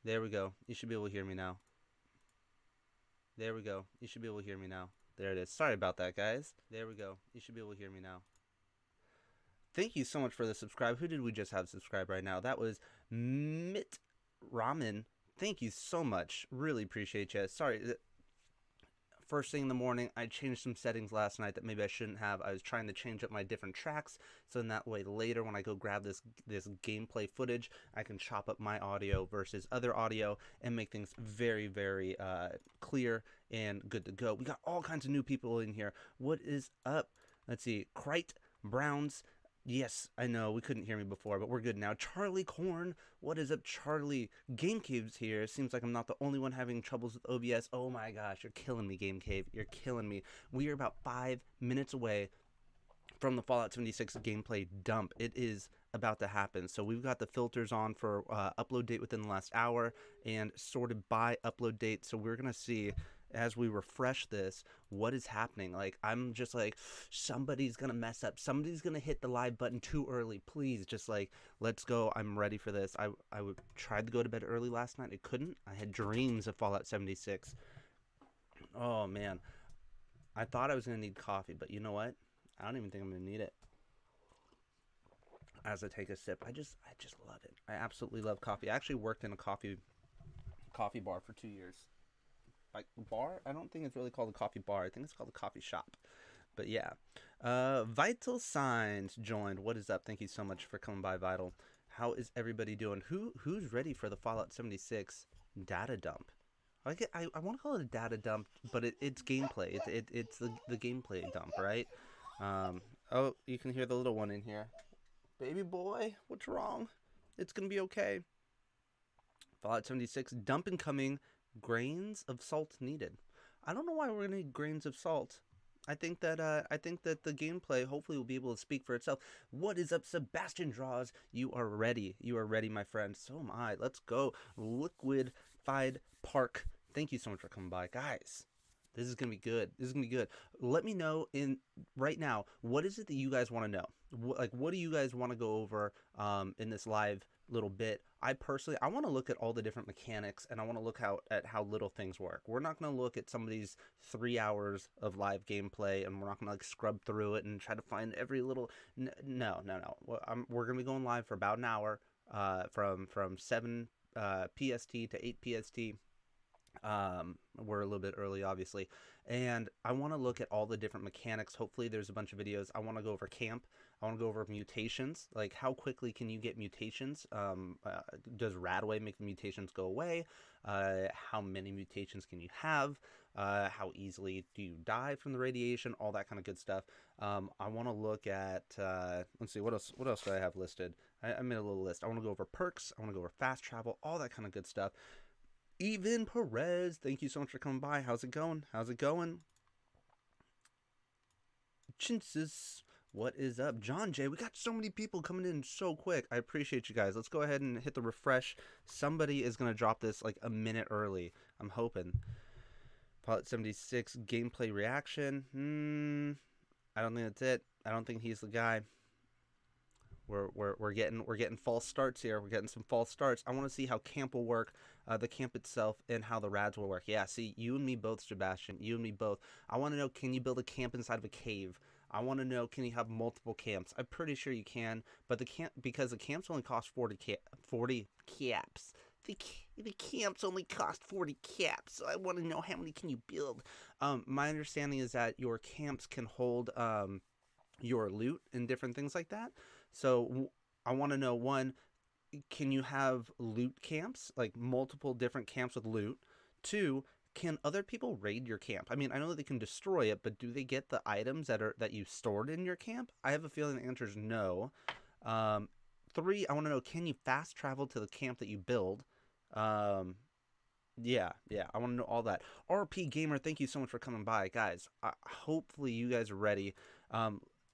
There we go. You should be able to hear me now. There we go. You should be able to hear me now. There it is. Sorry about that, guys. There we go. You should be able to hear me now. Thank you so much for the subscribe. Who did we just have subscribe right now? That was Mit Ramen. Thank you so much. Really appreciate you. Sorry. First thing in the morning, I changed some settings last night that maybe I shouldn't have. I was trying to change up my different tracks, so in that way later when I go grab this gameplay footage, I can chop up my audio versus other audio and make things very clear and good to go. We got all kinds of new people in here. What is up? Let's see. Crite Browns. Yes, I know we couldn't hear me before, but we're good now. Charlie Corn, what is up, Charlie? Game Cave's here. Seems like I'm not the only one having troubles with OBS. Oh my gosh, you're killing me, Game Cave. You're killing me. We are about 5 minutes away from the Fallout 76 gameplay dump. It is about to happen. So we've got the filters on for upload date within the last hour and sorted by upload date. So we're going to see as we refresh this what is happening. Like, I'm just like, somebody's gonna mess up, somebody's gonna hit the live button too early. Please just like, let's go. I'm ready for this. I tried to go to bed early last night. I couldn't. I had dreams of Fallout 76. Oh man, I thought I was gonna need coffee, but you know what, I don't even think I'm gonna need it. As I take a sip, I just love it. I absolutely love coffee. I actually worked in a coffee bar for 2 years. Like, bar? I don't think it's really called a coffee bar. I think it's called a coffee shop. But yeah. Vital Signs joined. What is up? Thank you so much for coming by, Vital. How is everybody doing? Who's ready for the Fallout 76 data dump? I want to call it a data dump, but it's gameplay. It's the gameplay dump, right? Oh, you can hear the little one in here. Baby boy, what's wrong? It's gonna be okay. Fallout 76 dump incoming. Grains of salt needed. I don't know why we're gonna need grains of salt. I think that the gameplay hopefully will be able to speak for itself. What is up, Sebastian Draws? You are ready. You are ready, my friend. So am I. Let's go. Liquefied Park. Thank you so much for coming by, guys. This is gonna be good. This is gonna be good. Let me know in right now. What is it that you guys want to know? What do you guys want to go over in this live little bit? I personally, I want to look at all the different mechanics, and I want to look at how little things work. We're not going to look at some of these 3 hours of live gameplay, and we're not going to like scrub through it and try to find every little. No. We're going to be going live for about an hour, from 7 PST to 8 PST. We're a little bit early, obviously, and I want to look at all the different mechanics. Hopefully there's a bunch of videos. I want to go over camp. I want to go over mutations, like how quickly can you get mutations. Does Radaway make the mutations go away? How many mutations can you have? How easily do you die from the radiation? All that kind of good stuff. I want to look at let's see, what else do I have listed. I made a little list. I want to go over perks. I want to go over fast travel, all that kind of good stuff. Even Perez, thank you so much for coming by. How's it going? How's it going? Chinsis, what is up? John Jay, we got so many people coming in so quick. I appreciate you guys. Let's go ahead and hit the refresh. Somebody is going to drop this like a minute early. I'm hoping. Fallout 76 gameplay reaction. I don't think that's it. I don't think he's the guy. We're getting false starts here. We're getting some false starts. I want to see how camp will work, the camp itself, and how the rads will work. Yeah, see, you and me both, Sebastian. You and me both. I want to know, can you build a camp inside of a cave? I want to know, can you have multiple camps? I'm pretty sure you can, but because the camps only cost 40 caps. The camps only cost 40 caps. So I want to know, how many can you build? My understanding is that your camps can hold your loot and different things like that. So I want to know, one, can you have loot camps, like multiple different camps with loot? Two, can other people raid your camp? I mean, I know that they can destroy it, but do they get the items that you stored in your camp? I have a feeling the answer is no. Three, I want to know, can you fast travel to the camp that you build? Yeah, I want to know all that. RP Gamer, thank you so much for coming by, guys. Hopefully you guys are ready.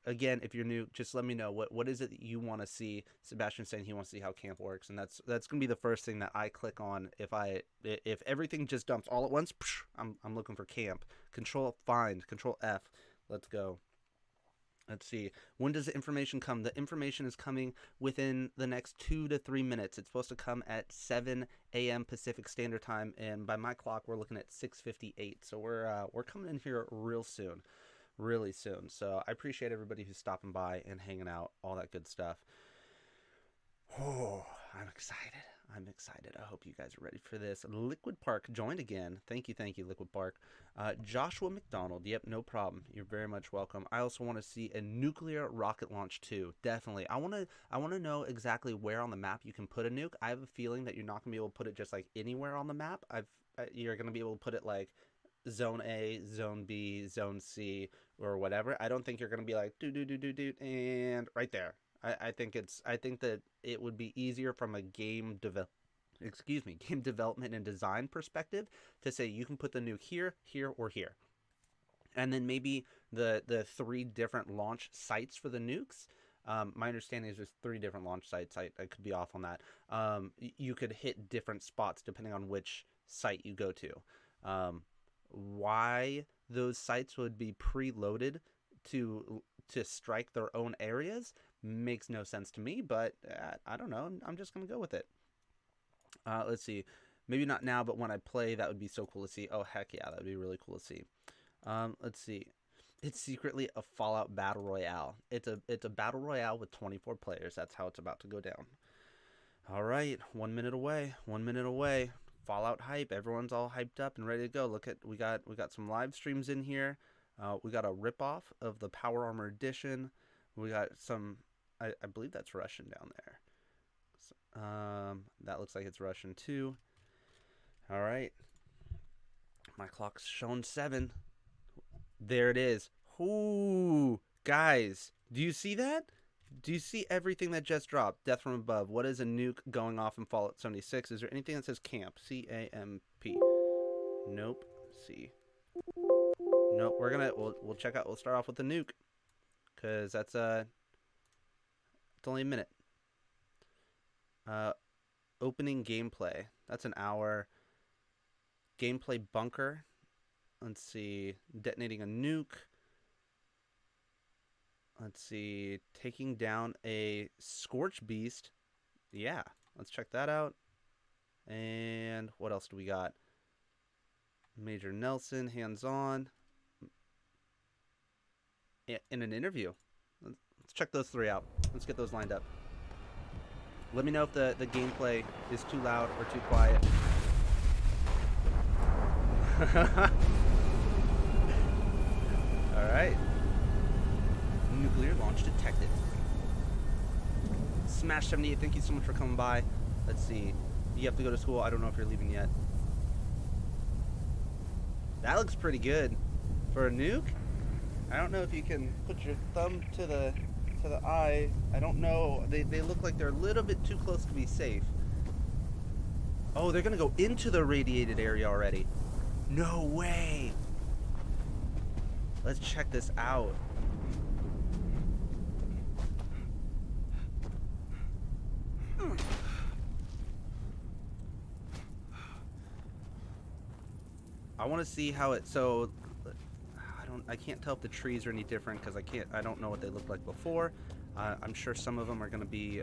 Again, if you're new, just let me know what is it that you want to see. Sebastian's saying he wants to see how camp works, and that's gonna be the first thing that I click on if everything just dumps all at once. I'm looking for camp. Control find, Control F. Let's go. Let's see. When does the information come? The information is coming within the next 2 to 3 minutes. It's supposed to come at 7 a.m. Pacific Standard Time, and by my clock, we're looking at 6:58. So we're coming in here real soon, really soon. So I appreciate everybody who's stopping by and hanging out, all that good stuff. Oh, I'm excited. I'm excited. I hope you guys are ready for this. Liquid Park joined again. Thank you, Liquid Park. Joshua McDonald. Yep, no problem. You're very much welcome. I also want to see a nuclear rocket launch too. Definitely. I want to know exactly where on the map you can put a nuke. I have a feeling that you're not going to be able to put it just like anywhere on the map. You're going to be able to put it like Zone A, Zone B, Zone C, or whatever. I don't think you're going to be like do and right there. I think that it would be easier from a game development and design perspective to say you can put the nuke here, here, or here. And then maybe the 3 different launch sites for the nukes. My understanding is there's 3 different launch sites. I could be off on that. You could hit different spots depending on which site you go to. Why those sites would be preloaded to strike their own areas makes no sense to me, but I don't know. I'm just going to go with it. Let's see. Maybe not now, but when I play, that would be so cool to see. Oh, heck yeah, that would be really cool to see. Let's see. It's secretly a Fallout Battle Royale. It's a Battle Royale with 24 players. That's how it's about to go down. All right, 1 minute away. 1 minute away. Fallout hype. Everyone's all hyped up and ready to go. Look at we got some live streams in here. We got a ripoff of the Power Armor Edition. We got some, I believe that's Russian down there. So, that looks like it's Russian too. All right. My clock's showing 7. There it is. Ooh, guys, do you see that? Do you see everything that just dropped? Death from above. What is a nuke going off in Fallout 76? Is there anything that says C.A.M.P? C-A.M.P. Nope. C. Nope. We'll check out. We'll start off with the nuke, cause that's it's only a minute. Opening gameplay. That's an hour. Gameplay bunker. Let's see. Detonating a nuke. Let's see. Taking down a Scorch Beast. Yeah. Let's check that out. And what else do we got? Major Nelson, hands-on. In an interview. Let's check those 3 out. Let's get those lined up. Let me know if the gameplay is too loud or too quiet. Alright. Nuclear launch detected. Smash 78, thank you so much for coming by. Let's see. You have to go to school. I don't know if you're leaving yet. That looks pretty good. For a nuke? I don't know if you can put your thumb to the eye. I don't know. They look like they're a little bit too close to be safe. Oh, they're gonna go into the radiated area already. No way. Let's check this out. I want to see how it. So I can't tell if the trees are any different because I don't know what they looked like before. I'm sure some of them are going to be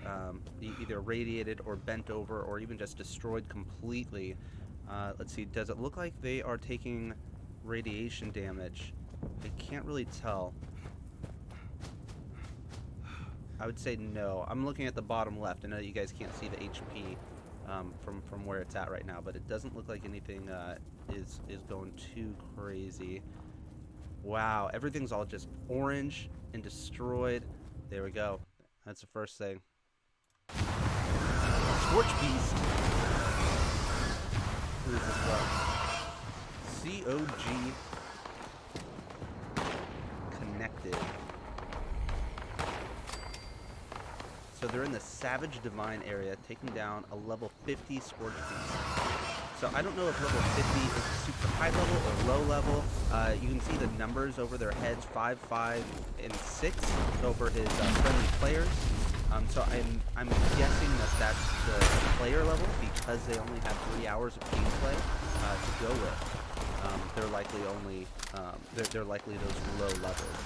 either radiated or bent over or even just destroyed completely. Let's see. Does it look like they are taking radiation damage? I can't really tell. I would say no. I'm looking at the bottom left. I know you guys can't see the HP from where it's at right now, but it doesn't look like anything is going too crazy. Wow, everything's all just orange and destroyed. There we go. That's the first thing. Scorch Beast. Who is this from? COG Connected. So they're in the Savage Divine area, taking down a level 50 Scorch Beast. So I don't know if level 50 is super high level or low level. You can see the numbers over their heads, 5, 5, and 6 over his friendly players. So I'm guessing that that's the player level because they only have 3 hours of gameplay to go with. They're likely only they're likely those low levels.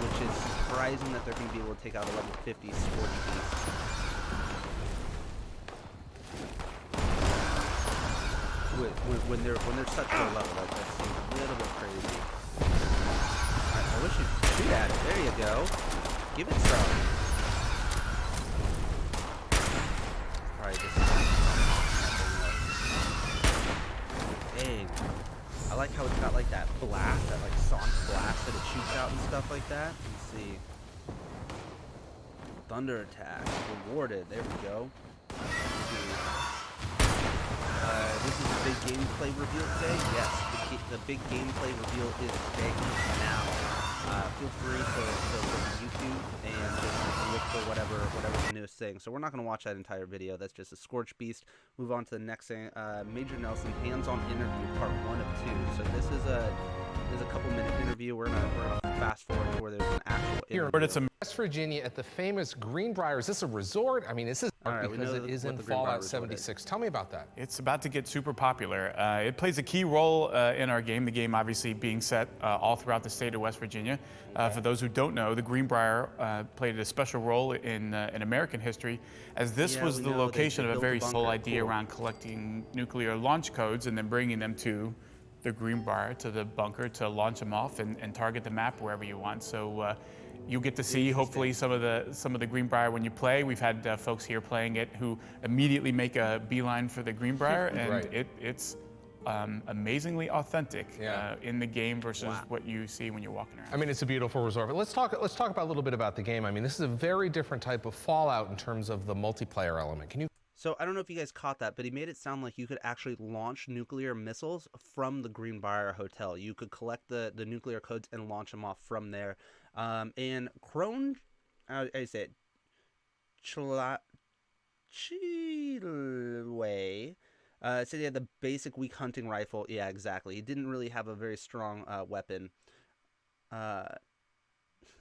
which is surprising that they're going to be able to take out a level 50 Scorch Beast. When they're such low level, that seems a little bit crazy. Alright, I wish you'd shoot at it. There you go. Give it some. Probably just... Dang. I like how it's got like that blast, that like sonic blast that it shoots out and stuff like that. Let's see. Thunder attack. Rewarded. There we go. Let's see. This is a big gameplay reveal today. Yes, the big gameplay reveal is today now. Feel free to look at YouTube and just look for whatever the newest thing. So we're not going to watch that entire video. That's just a Scorch Beast. Move on to the next thing. Major Nelson hands-on interview part 1 of 2. So this is a couple-minute interview. We're gonna fast forward to where there's an actual interview. But it's in West Virginia at the famous Greenbrier. Is this a resort? I mean, this is because it is in Fallout 76. Tell me about that. It's about to get super popular. It plays a key role in our game, the game obviously being set all throughout the state of West Virginia. For those who don't know, the Greenbrier played a special role in American history, as this was the location of a very simple idea around collecting nuclear launch codes and then bringing them to the Greenbrier, to the bunker, to launch them off and target the map wherever you want. So you'll get to see hopefully some of the Greenbrier when you play. We've had folks here playing it who immediately make a beeline for the Greenbrier, and it's amazingly authentic in the game versus what you see when you're walking around. I mean, it's a beautiful resort. But let's talk about a little bit about the game. I mean, this is a very different type of Fallout in terms of the multiplayer element. Can you? So I don't know if you guys caught that, but he made it sound like you could actually launch nuclear missiles from the Greenbrier Hotel. You could collect the nuclear codes and launch them off from there. And Crone, I said, Chilway, said he had the basic weak hunting rifle. Yeah, exactly. He didn't really have a very strong weapon.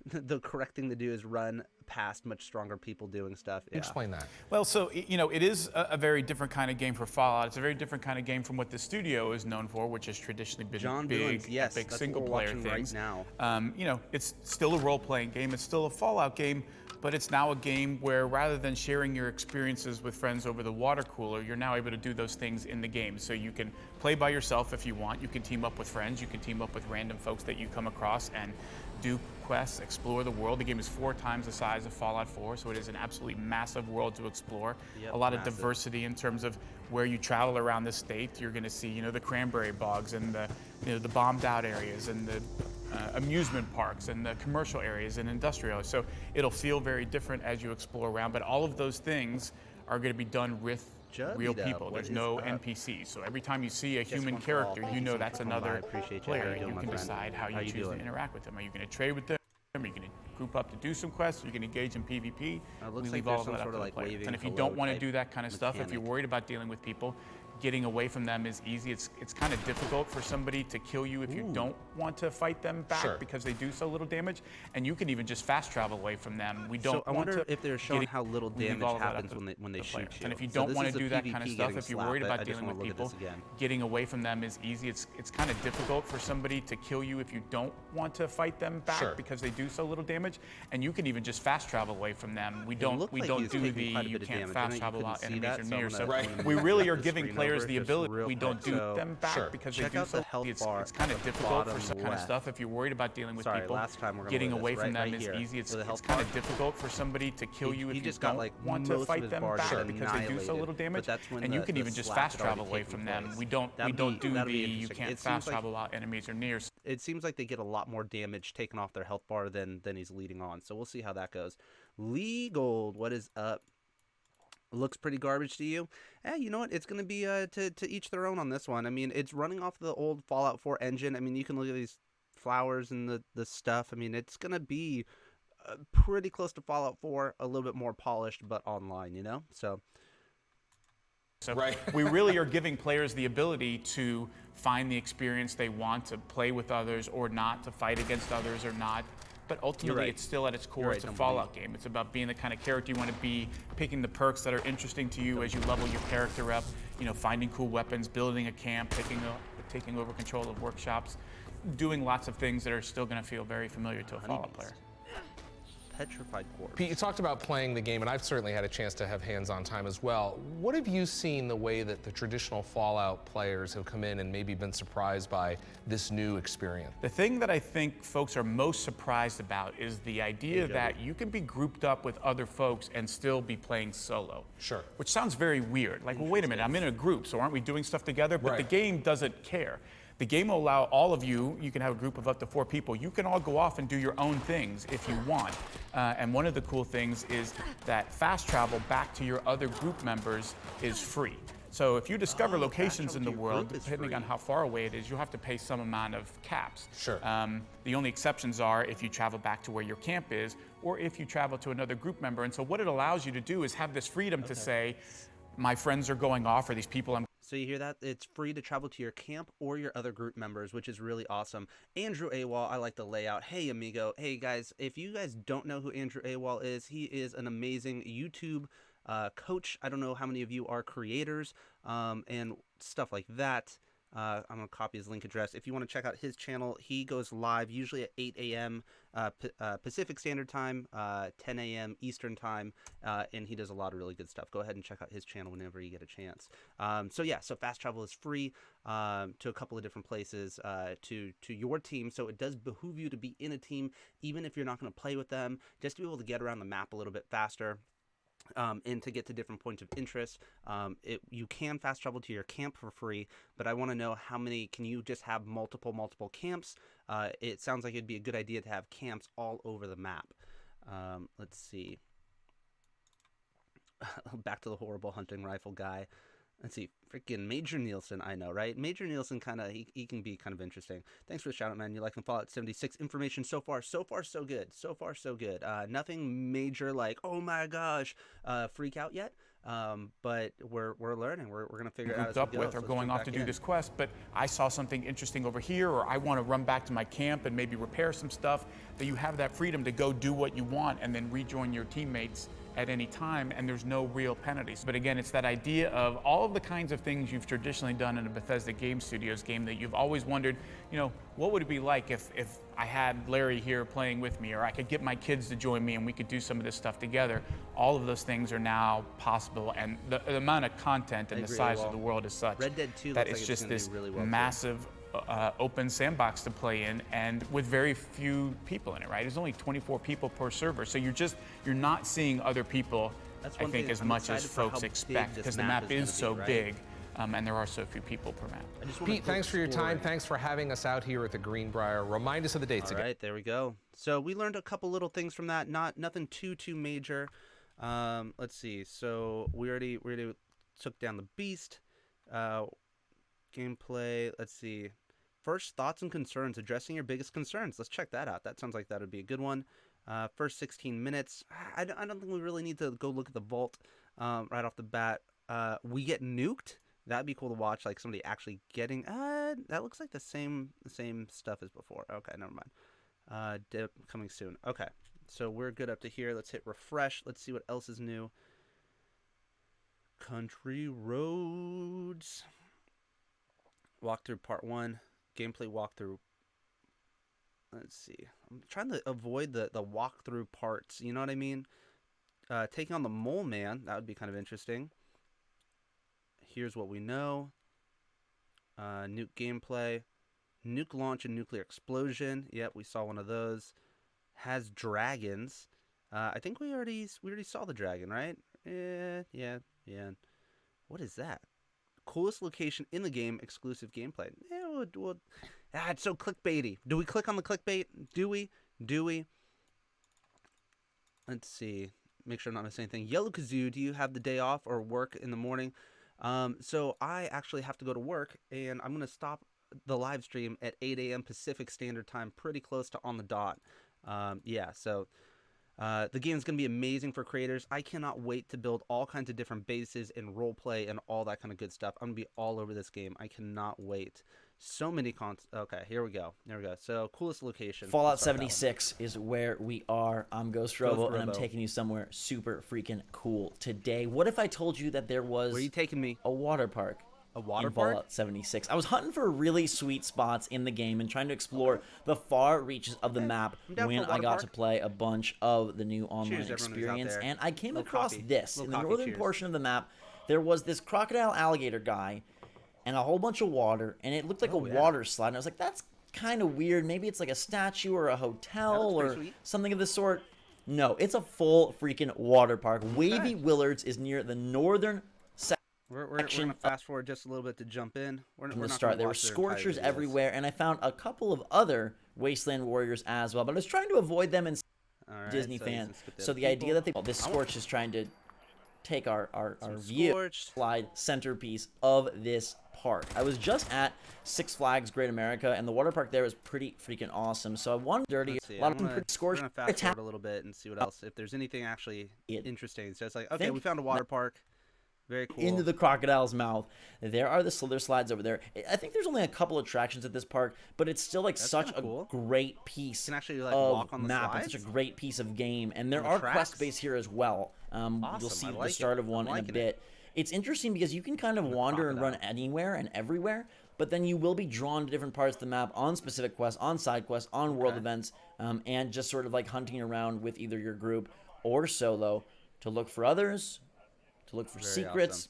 The correct thing to do is run past much stronger people doing stuff. Yeah. Explain that. Well, so, you know, it is a very different kind of game for Fallout. It's a very different kind of game from what the studio is known for, which has traditionally been big, epic single-player things. Right now. You know, it's still a role-playing game. It's still a Fallout game, but it's now a game where rather than sharing your experiences with friends over the water cooler, you're now able to do those things in the game. So you can play by yourself if you want. You can team up with friends. You can team up with random folks that you come across and do quests, explore the world. The game is 4 times the size of Fallout 4, so it is an absolutely massive world to explore. Yep, a lot of diversity in terms of where you travel around the state. You're going to see, you know, the cranberry bogs and the, you know, the bombed out areas and the amusement parks and the commercial areas and industrial. So it'll feel very different as you explore around, but all of those things are going to be done with real people. There's no NPCs. So every time you see a human character, you know that's another player. You can decide how you choose to interact with them. Are you going to trade with them? Are you going to group up to do some quests? Are you going to engage in PvP? We leave all of that up to the player. And if you don't want to do that kind of stuff, if you're worried about dealing with people, getting away from them is easy. It's kind of difficult for somebody to kill you if you don't want to fight them back because they do so little damage. And you can even just fast travel away from them. We don't. So I wonder if they're showing how little damage happens when they shoot you. And if you don't want to do that kind of stuff, if you're worried about dealing with people, getting away from them is easy. It's kind of difficult for somebody to kill you if you don't want to fight them back because they do so little damage. And you can even just fast travel away from them. We don't do the you can't fast travel out enemies are near. So we really are giving players the ability. We don't do them back because they do so. It's kind of difficult for some kind of stuff if you're worried about dealing with people. Getting away from them is easy. It's kind of difficult for somebody to kill you if you don't want to fight them back because they do so little damage. And you can even just fast travel away from them. We don't do the you can't fast travel out enemies are near. It seems like they get a lot more damage taken off their health bar than he's leading on. So we'll see how that goes. Lee Gold, what is up? Looks pretty garbage to you? You know what? It's going to be to each their own on this one. I mean, it's running off the old Fallout 4 engine. I mean, you can look at these flowers and the stuff. I mean, it's going to be pretty close to Fallout 4, a little bit more polished, but online, you know? So we really are giving players the ability to find the experience they want, to play with others or not, to fight against others or not. But ultimately, it's still at its core, it's a Fallout game. It's about being the kind of character you want to be, picking the perks that are interesting to you as you level your character up, you know, finding cool weapons, building a camp, taking over control of workshops, doing lots of things that are still going to feel very familiar to a Fallout player. petrified corpse. Pete, you talked about playing the game, and I've certainly had a chance to have hands-on time as well. What have you seen the way that the traditional Fallout players have come in and maybe been surprised by this new experience? The thing that I think folks are most surprised about is the idea that you can be grouped up with other folks and still be playing solo. Sure. Which sounds very weird. Like, well, wait a minute, I'm in a group, so aren't we doing stuff together? But the game doesn't care. The game will allow all of you, you can have a group of up to 4 people, you can all go off and do your own things if you want. And one of the cool things is that fast travel back to your other group members is free. So if you discover locations in the world, depending on how far away it is, you'll have to pay some amount of caps. Sure. The only exceptions are if you travel back to where your camp is, or if you travel to another group member. And so what it allows you to do is have this freedom to say, my friends are going off, or these people I'm... So you hear that? It's free to travel to your camp or your other group members, which is really awesome. Andrew AWOL, I like the layout. Hey, amigo. Hey, guys, if you guys don't know who Andrew AWOL is, he is an amazing YouTube coach. I don't know how many of you are creators and stuff like that. I'm going to copy his link address. If you want to check out his channel, he goes live usually at 8 a.m. Pacific Standard Time, 10 a.m. Eastern Time, and he does a lot of really good stuff. Go ahead and check out his channel whenever you get a chance. So fast travel is free to a couple of different places to your team, so it does behoove you to be in a team, even if you're not going to play with them, just to be able to get around the map a little bit faster. And to get to different points of interest. You can fast travel to your camp for free, but I want to know how many, can you just have multiple camps? It sounds like it'd be a good idea to have camps all over the map. Let's see. Back to the horrible hunting rifle guy. Let's see, freaking Major Nielsen, I know, right? Major Nielsen he can be kind of interesting. Thanks for the shout out, man. You like the Fallout 76 information so far so good. So far so good. Nothing major like, oh my gosh, freak out yet. But we're learning. We're gonna figure it out as we go. Or going off to do this quest, but I saw something interesting over here, or I want to run back to my camp and maybe repair some stuff. That you have that freedom to go do what you want and then rejoin your teammates at any time, and there's no real penalties. But again, it's that idea of all of the kinds of things you've traditionally done in a Bethesda Game Studios game that you've always wondered, what would it be like if I had Larry here playing with me, or I could get my kids to join me and we could do some of this stuff together. All of those things are now possible, and the amount of content and the size of the world is such Red Dead 2 that it's just this massive open sandbox to play in, and with very few people in it, right? There's only 24 people per server, so you're not seeing other people, I think, as much as folks expect, because the map is so big, and there are so few people per map. Pete, thanks for your time. Thanks for having us out here at the Greenbrier. Remind us of the dates again. All right, there we go. So we learned a couple little things from that. Nothing too major. Let's see. So we already took down the beast. Gameplay. Let's see. First thoughts and concerns, addressing your biggest concerns. Let's check that out. That sounds like that would be a good one. First 16 minutes. I don't think we really need to go look at the vault right off the bat. We get nuked. That'd be cool to watch, like somebody actually getting. That looks like the same stuff as before. Okay, never mind. Dip coming soon. Okay, so we're good up to here. Let's hit refresh. Let's see what else is new. Country roads. Walkthrough part 1. Gameplay walkthrough. Let's see. I'm trying to avoid the walkthrough parts. You know what I mean? Taking on the Mole Man. That would be kind of interesting. Here's what we know. Nuke gameplay. Nuke launch and nuclear explosion. Yep, we saw one of those. Has dragons. I think we already saw the dragon, right? Yeah. What is that? Coolest location in the game, exclusive gameplay. Yeah, it's so clickbaity. Do we click on the clickbait? Do we? Let's see. Make sure I'm not missing anything. Yellow Kazoo, do you have the day off or work in the morning? So I actually have to go to work, and I'm going to stop the live stream at 8 a.m. Pacific Standard Time, pretty close to on the dot. The game's going to be amazing for creators. I cannot wait to build all kinds of different bases and roleplay and all that kind of good stuff. I'm going to be all over this game. I cannot wait. So many Okay, here we go. So, coolest location. Fallout 76 is where we are. I'm Ghost Robo, and I'm taking you somewhere super freaking cool today. What if I told you that there was... Where are you taking me? A water park A water in park? Fallout 76. I was hunting for really sweet spots in the game and trying to explore the far reaches of the map I'm down for when a I water got park. to play a bunch of the new online Cheers, everyone who's out experience. there. And I came Little across coffee. this. Little In the coffee northern cheers. portion of the map, there was this crocodile alligator guy and a whole bunch of water, and it looked like a water slide. And I was like, that's kind of weird. Maybe it's like a statue or a hotel pretty or sweet. something of the sort. No, it's a full freaking water park. Wavy Willards is near the northern We're gonna fast forward just a little bit to jump in. We're from not the gonna start. There were watch their entire scorchers videos. everywhere, and I found a couple of other Wasteland Warriors as well, but I was trying to avoid them and All right, Disney so you fan. can skip So other the idea that people. this Scorch is trying to take our view Scorched. slide centerpiece of this park. I was just at Six Flags Great America, and the water park there was pretty freaking awesome. So I wanted dirty, Let's see, a lot I'm of them gonna- pretty scorched. We're gonna fast forward a little bit and see what else. If there's anything actually interesting, it's just like, okay, think we found a water park. Very cool. Into the crocodile's mouth. There are the slither slides over there. I think there's only a couple attractions at this park, but it's still like such kinda a cool. great piece You can actually, like, of walk on the map and slides? such a great piece of game. And there On the are tracks? quest bases here as well. You'll Awesome, see I the like it. start of I'm one in a liking it. bit. It's interesting because you can kind of wander and run crocodile. anywhere and everywhere, but then you will be drawn to different parts of the map on specific quests, on side quests, on world events, and just sort of like hunting around with either your group or solo to look for others, to look for Very secrets,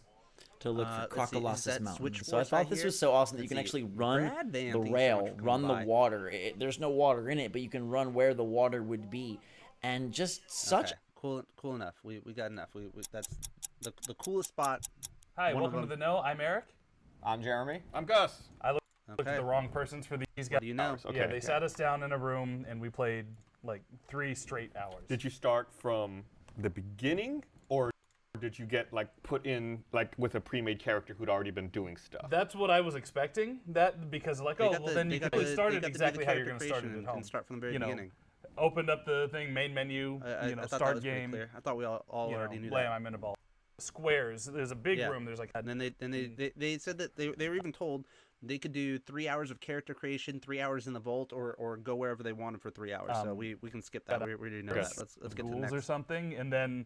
to look Let's for see, is Crocolosis that Mountain. Switch So I Force thought right this here? was so awesome that you Let's can see. actually run Brad Van the thinks so rail, much coming run the by. water. There's no water in it, but you can run where the water would be. And just such Okay, cool enough. We got enough. We that's the coolest spot. Hi, One of welcome to them- the Know. I'm Eric. I'm Jeremy. I'm Gus. Looked Okay. at the wrong persons for these guys. What do you know? Okay. Yeah, they sat us down in a room and we played like 3 straight hours. Did you start from the beginning, or did you get like put in like with a pre-made character who'd already been doing stuff? That's what I was expecting. That because like, They oh, got well the- then they you got could the- have they started got to do the exactly how you're character going to start it creation at home. and start from the very you know, beginning. Opened up the thing, main menu, I you know, thought that start was pretty game. clear. I thought we all You already know, knew blam, that. I'm in a ball. Squares. There's a big Yeah. room. There's like And then they said that they were even told they could do 3 hours of character creation, 3 hours in the vault, or go wherever they wanted for 3 hours. So we can skip that. We already know that. Let's get to the ghouls or next. something, and then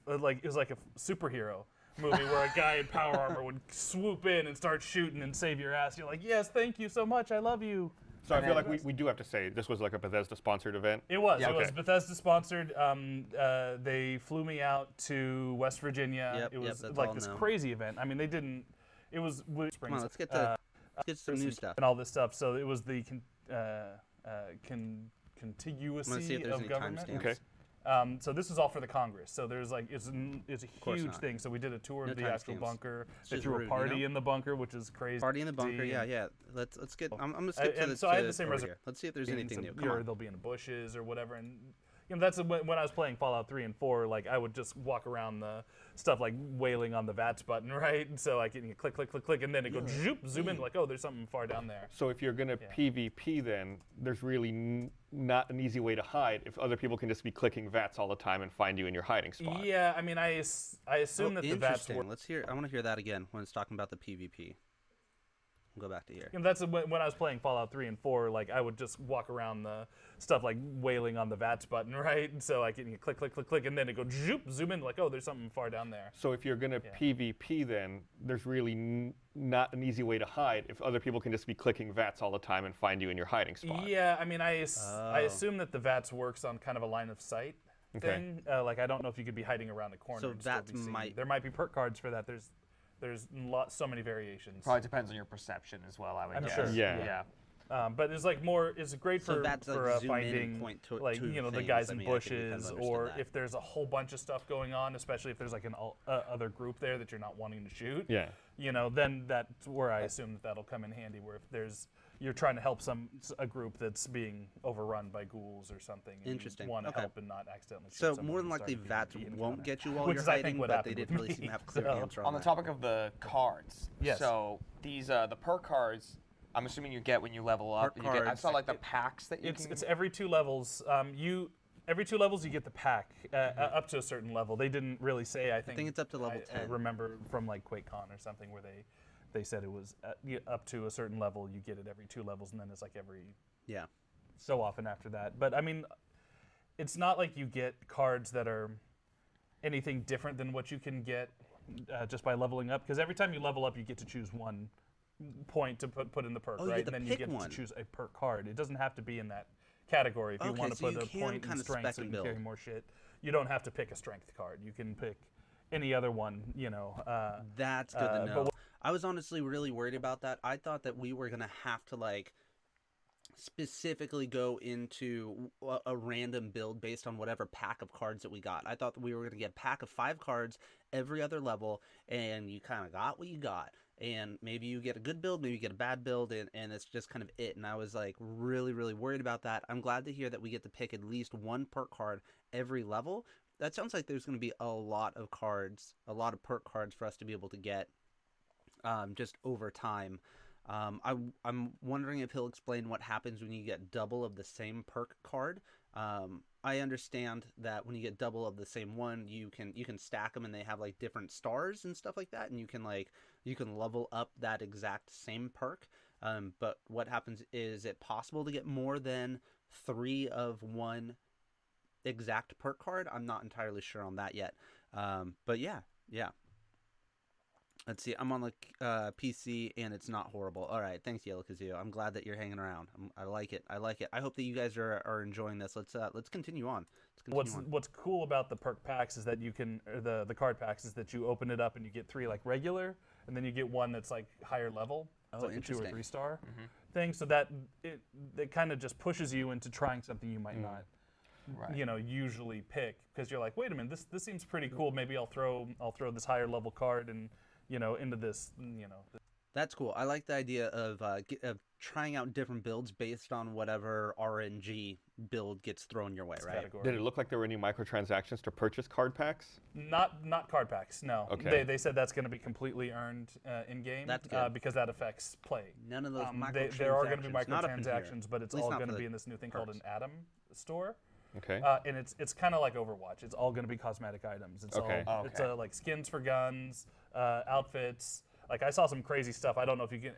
like it was like a superhero movie where a guy in power armor would swoop in and start shooting and save your ass. You're like, yes, thank you so much, I love you. So I feel like we do have to say this was like a Bethesda-sponsored event. It was. Yeah, It was okay. Bethesda sponsored. They flew me out to West Virginia. Yep, it was that's like all this known. crazy event. I mean, they didn't. It was Come Springs. on, let's get to some new stuff. and all this stuff. So it was the contiguity Let's see if there's of any government. timestamps. Okay. So this is all for the Congress. So there's like it's a course huge not. thing. So we did a tour No of the actual timestamps. bunker. It's They just threw rude, a you party know? in the bunker, which is crazy. Party in the bunker. and- Yeah. Let's get. I'm gonna skip to and the. so I had to the same over reservation. here. Let's see if there's anything new. Or Come on. they'll be in the bushes or whatever. And you know, that's when I was playing Fallout 3 and 4. Like I would just walk around the stuff like wailing on the VATS button, right? And so I can click, click, click, click, and then it goes zoom in. Like, oh, there's something far down there. So if you're gonna PvP, then there's really not an easy way to hide if other people can just be clicking VATS all the time and find you in your hiding spot. Yeah, I mean, I assume that the VATS Interesting. were. Let's hear. I want to hear that again when it's talking about the PvP. We'll go back to here. You know, that's when I was playing Fallout 3 and 4. Like I would just walk around the stuff like wailing on the VATS button, right? And so I can click, click, click, click, and then it goes zoom in. Like, oh, there's something far down there. So if you're gonna PvP, then there's really not an easy way to hide if other people can just be clicking VATS all the time and find you in your hiding spot. Yeah, I mean, I assume that the VATS works on kind of a line of sight thing. Like I don't know if you could be hiding around a corner. So and still VATS be seen. might- There might be perk cards for that. There's so many variations. Probably depends on your perception as well, I would I'm guess. sure. Yeah. But it's like more. It's great So for that's like for zoom in and finding point to- like to you know the things. guys I in mean, I think we kind of bushes, understood or that. if there's a whole bunch of stuff going on, especially if there's like an other group there that you're not wanting to shoot. Yeah. You know, then that's where I assume that'll come in handy. Where if you're trying to help a group that's being overrun by ghouls or something. And Interesting. You want to Okay. help and not accidentally. So shoot someone more than and likely, start a VATS PvP won't encounter. get you while Which you're is, I think, hiding, what but they happened didn't with really me. seem to have clear So- answer On the that. topic of the cards, Yes. so these the perk cards, I'm assuming you get when you level up. Perk You get, I cards. saw like the packs that you It's can. it's every 2 levels. Every 2 levels you get the pack up to a certain level. They didn't really say. I think it's up to level I 10. remember from like QuakeCon or something where they said it was up to a certain level. You get it every 2 levels, and then it's like every Yeah. so often after that. But I mean, it's not like you get cards that are anything different than what you can get just by leveling up. Because every time you level up, you get to choose one point to put in the perk, Oh, you right? get to And then you pick get one. to choose a perk card. It doesn't have to be in that category. If you Okay, want to so put you a can point in kinda strength spec so and you can carry build. more shit, you don't have to pick a strength card. You can pick any other one, you know. That's good to but know. I was honestly really worried about that. I thought that we were gonna have to like specifically go into a random build based on whatever pack of cards that we got. I thought that we were going to get a pack of 5 cards every other level, and you kind of got what you got. And maybe you get a good build, maybe you get a bad build, and it's just kind of it. And I was like really, really worried about that. I'm glad to hear that we get to pick at least one perk card every level. That sounds like there's going to be a lot of cards, a lot of perk cards for us to be able to get just over time. I'm wondering if he'll explain what happens when you get double of the same perk card. I understand that when you get double of the same one, you can stack them and they have like different stars and stuff like that, and you can level up that exact same perk. But what happens is it possible to get more than 3 of one exact perk card? I'm not entirely sure on that yet. But yeah. Let's see. I'm on the PC and it's not horrible. All right, thanks, HelyeaRelyea. I'm glad that you're hanging around. I like it. I hope that you guys are enjoying this. Let's continue on. What's cool about the perk packs is that you can, or the card packs, is that you open it up and you get 3 like regular, and then you get one that's like higher level. It's like a 2 or 3 star thing. So that it kind of just pushes you into trying something you might not. Right. You know, usually pick, because you're like, wait a minute, this seems pretty cool. Maybe I'll throw this higher level card and into this. That's cool. I like the idea of trying out different builds based on whatever RNG build gets thrown your way, right? Category. Did it look like there were any microtransactions to purchase card packs? Not card packs. No. Okay. They said that's going to be completely earned in game. That's good. Because that affects play. None of those microtransactions. There are going to be Not up in here. microtransactions, but it's At least all not going to for be the in this new thing called perks. an Atom store. Okay. And it's kind of like Overwatch. It's all going to be cosmetic items. It's Okay. all it's like skins for guns, outfits. Like I saw some crazy stuff. I don't know if you can.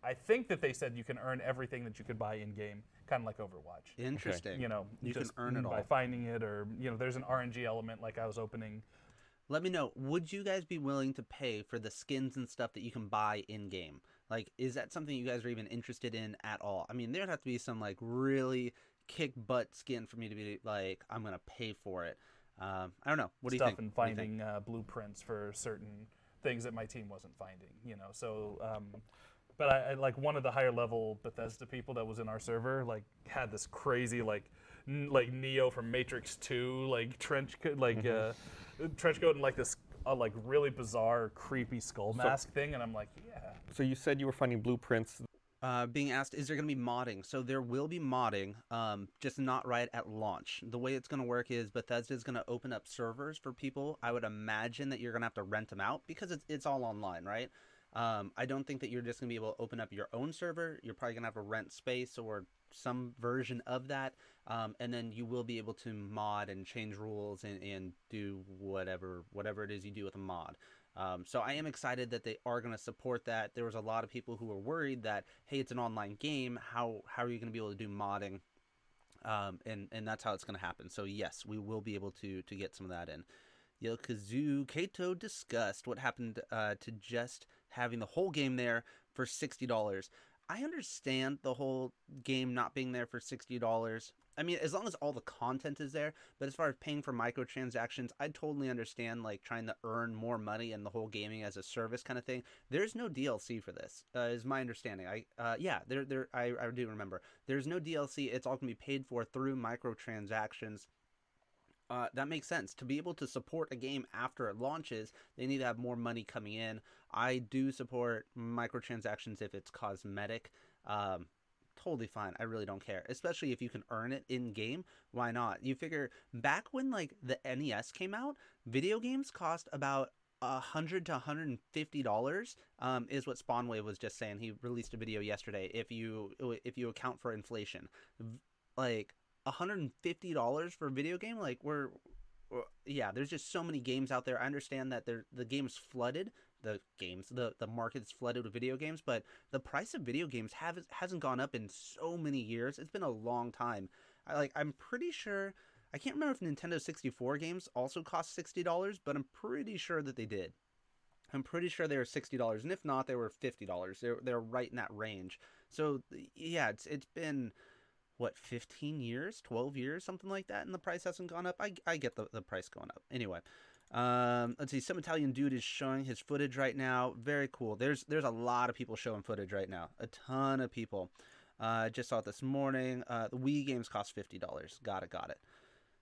I think that they said you can earn everything that you could buy in game, kind of like Overwatch. Interesting. You know, You just can earn it by all. finding it, or there's an RNG element. Like I was opening. Let me know. Would you guys be willing to pay for the skins and stuff that you can buy in game? Like, is that something you guys are even interested in at all? I mean, there'd have to be some like really kick butt skin for me to be like, I'm gonna pay for it. I don't know. What do you think? Stuff and finding blueprints for certain things that my team wasn't finding, so but I like one of the higher level Bethesda people that was in our server like had this crazy like Neo from Matrix 2 like trench coat and like this like really bizarre creepy skull mask thing, and I'm like, yeah. So you said you were finding blueprints. Being asked, is there going to be modding? So there will be modding, just not right at launch. The way it's going to work is Bethesda is going to open up servers for people. I would imagine that you're going to have to rent them out because it's all online, right? I don't think that you're just going to be able to open up your own server. You're probably going to have to rent space or some version of that, and then you will be able to mod and change rules and do whatever it is you do with a mod. So I am excited that they are going to support that. There was a lot of people who were worried that, hey, it's an online game. How are you going to be able to do modding? And that's how it's going to happen. So yes, we will be able to get some of that in. Yokazu Kato discussed what happened to just having the whole game there for $60. I understand the whole game not being there for $60. I mean, as long as all the content is there, but as far as paying for microtransactions, I totally understand like trying to earn more money and the whole gaming as a service kind of thing. There's no DLC for this, is my understanding. I do remember. There's no DLC. It's all going to be paid for through microtransactions. That makes sense. To be able to support a game after it launches, they need to have more money coming in. I do support microtransactions if it's cosmetic. Totally fine. I really don't care. Especially if you can earn it in game. Why not? You figure back when like the NES came out, video games cost about $100 to $150. Is what Spawnwave was just saying. He released a video yesterday. If you account for inflation, like $150 for a video game, like there's just so many games out there. I understand that the game's flooded. The market's flooded with video games, but the price of video games hasn't gone up in so many years. It's been a long time. I'm pretty sure, I can't remember if Nintendo 64 games also cost $60, but I'm pretty sure that they did. I'm pretty sure they were $60, and if not, they were $50. They're right in that range. So yeah, it's been what, 15 years, 12 years, something like that, and the price hasn't gone up. I get the price going up. Anyway, let's see. Some Italian dude is showing his footage right now. Very cool. There's a lot of people showing footage right now. A ton of people. Just saw it this morning. The Wii games cost $50. Got it.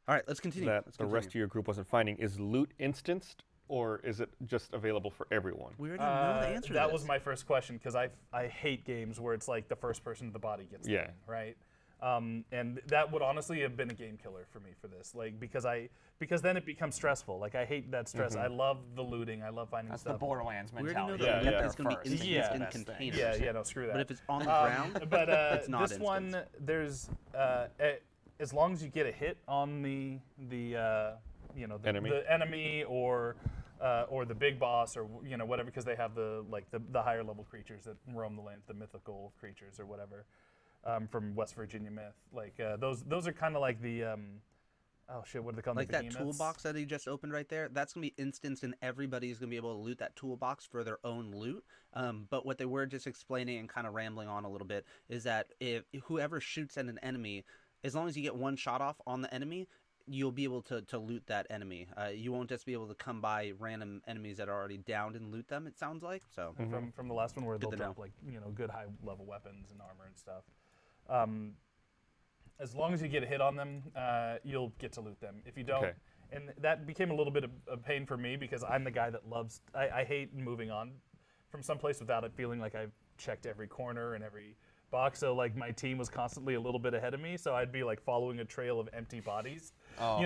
All right, let's continue. The rest of your group wasn't finding. Is loot instanced, or is it just available for everyone? We already know the answer to That this. was my first question, because I hate games where it's like the first person to the body gets the thing, right? And that would honestly have been a game killer for me for this, like because then it becomes stressful. Like I hate that stress. I love the looting. I love finding That's stuff. the Borderlands We already know mentality. that You get weapon there is going to be first. instanced in That's the thing. containers. Yeah, no, screw that. But if it's on the ground, but it's not this one, instanced. there's as long as you get a hit on the Enemy. the enemy or the big boss or whatever, because they have the higher level creatures that roam the land, the mythical creatures or whatever, from West Virginia myth. Like those are kind of like the oh shit, what do they call them? like The that behemoths? toolbox that he just opened right there, that's going to be instanced, and everybody's going to be able to loot that toolbox for their own loot. But what they were just explaining and kind of rambling on a little bit is that if whoever shoots at an enemy, as long as you get one shot off on the enemy, you'll be able to loot that enemy. You won't just be able to come by random enemies that are already downed and loot them, it sounds like. So From the last one where Good they'll to drop know. like good high level weapons and armor and stuff. As long as you get a hit on them, you'll get to loot them. If you don't, Okay. and that became a little bit of a pain for me, because I'm the guy that loves. I hate moving on from someplace without it feeling like I've checked every corner and every box. So like my team was constantly a little bit ahead of me, so I'd be like following a trail of empty bodies,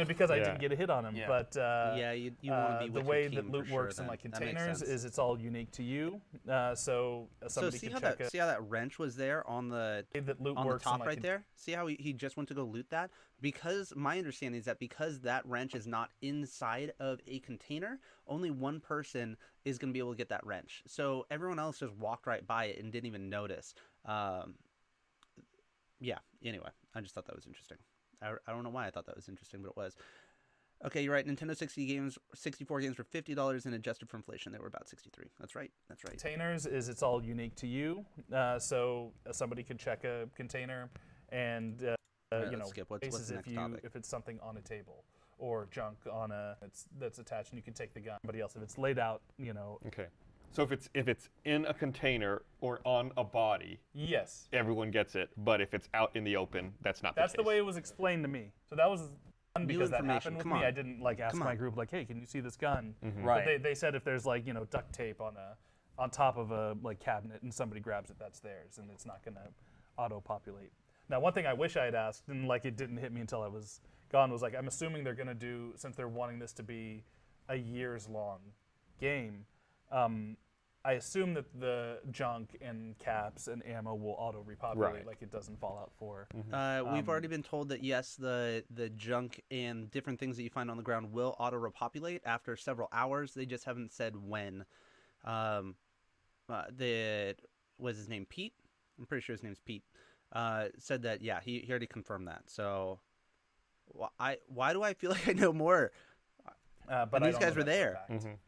because I Yeah. didn't get a hit on them. Yeah. But yeah, you want to be the with way your team that loot for sure, works in then. like That makes containers sense. is it's all unique to you. So somebody see can how check that see how that wrench was there on the that loot on the works in, top like, right there? See how he just went to go loot that? Because my understanding is that because that wrench is not inside of a container, only one person is going to be able to get that wrench. So everyone else just walked right by it and didn't even notice. Yeah, anyway, I just thought that was interesting. I don't know why I thought that was interesting, but it was. Okay, you're right. Nintendo 64 games were $50, and adjusted for inflation, they were about 63. That's right. Containers is it's all unique to you. So somebody could check a container and let's skip. What's basis the if next topic? if it's something on a table or junk on that's attached, and you can take the gun. Somebody else, if it's laid out, Okay. So if it's in a container or on a body, yes, everyone gets it. But if it's out in the open, that's not that's the the case. way it was explained to me. So that was fun because that information. happened with Come me. on. I didn't like ask Come my on. group like, hey, can you see this gun? Right. But they said if there's like duct tape on top of a like cabinet and somebody grabs it, that's theirs, and it's not gonna auto populate. Now, one thing I wish I had asked, and like it didn't hit me until I was gone, was like, I'm assuming they're gonna do, since they're wanting this to be a years long game, I assume that the junk and caps and ammo will auto repopulate Right. like it does in Fallout 4. We've already been told that yes, the junk and different things that you find on the ground will auto repopulate after several hours. They just haven't said when. Was his name Pete? I'm pretty sure his name's Pete. Said that he already confirmed that. So why do I feel like I know more? But And I these don't guys know were that for a there. fact.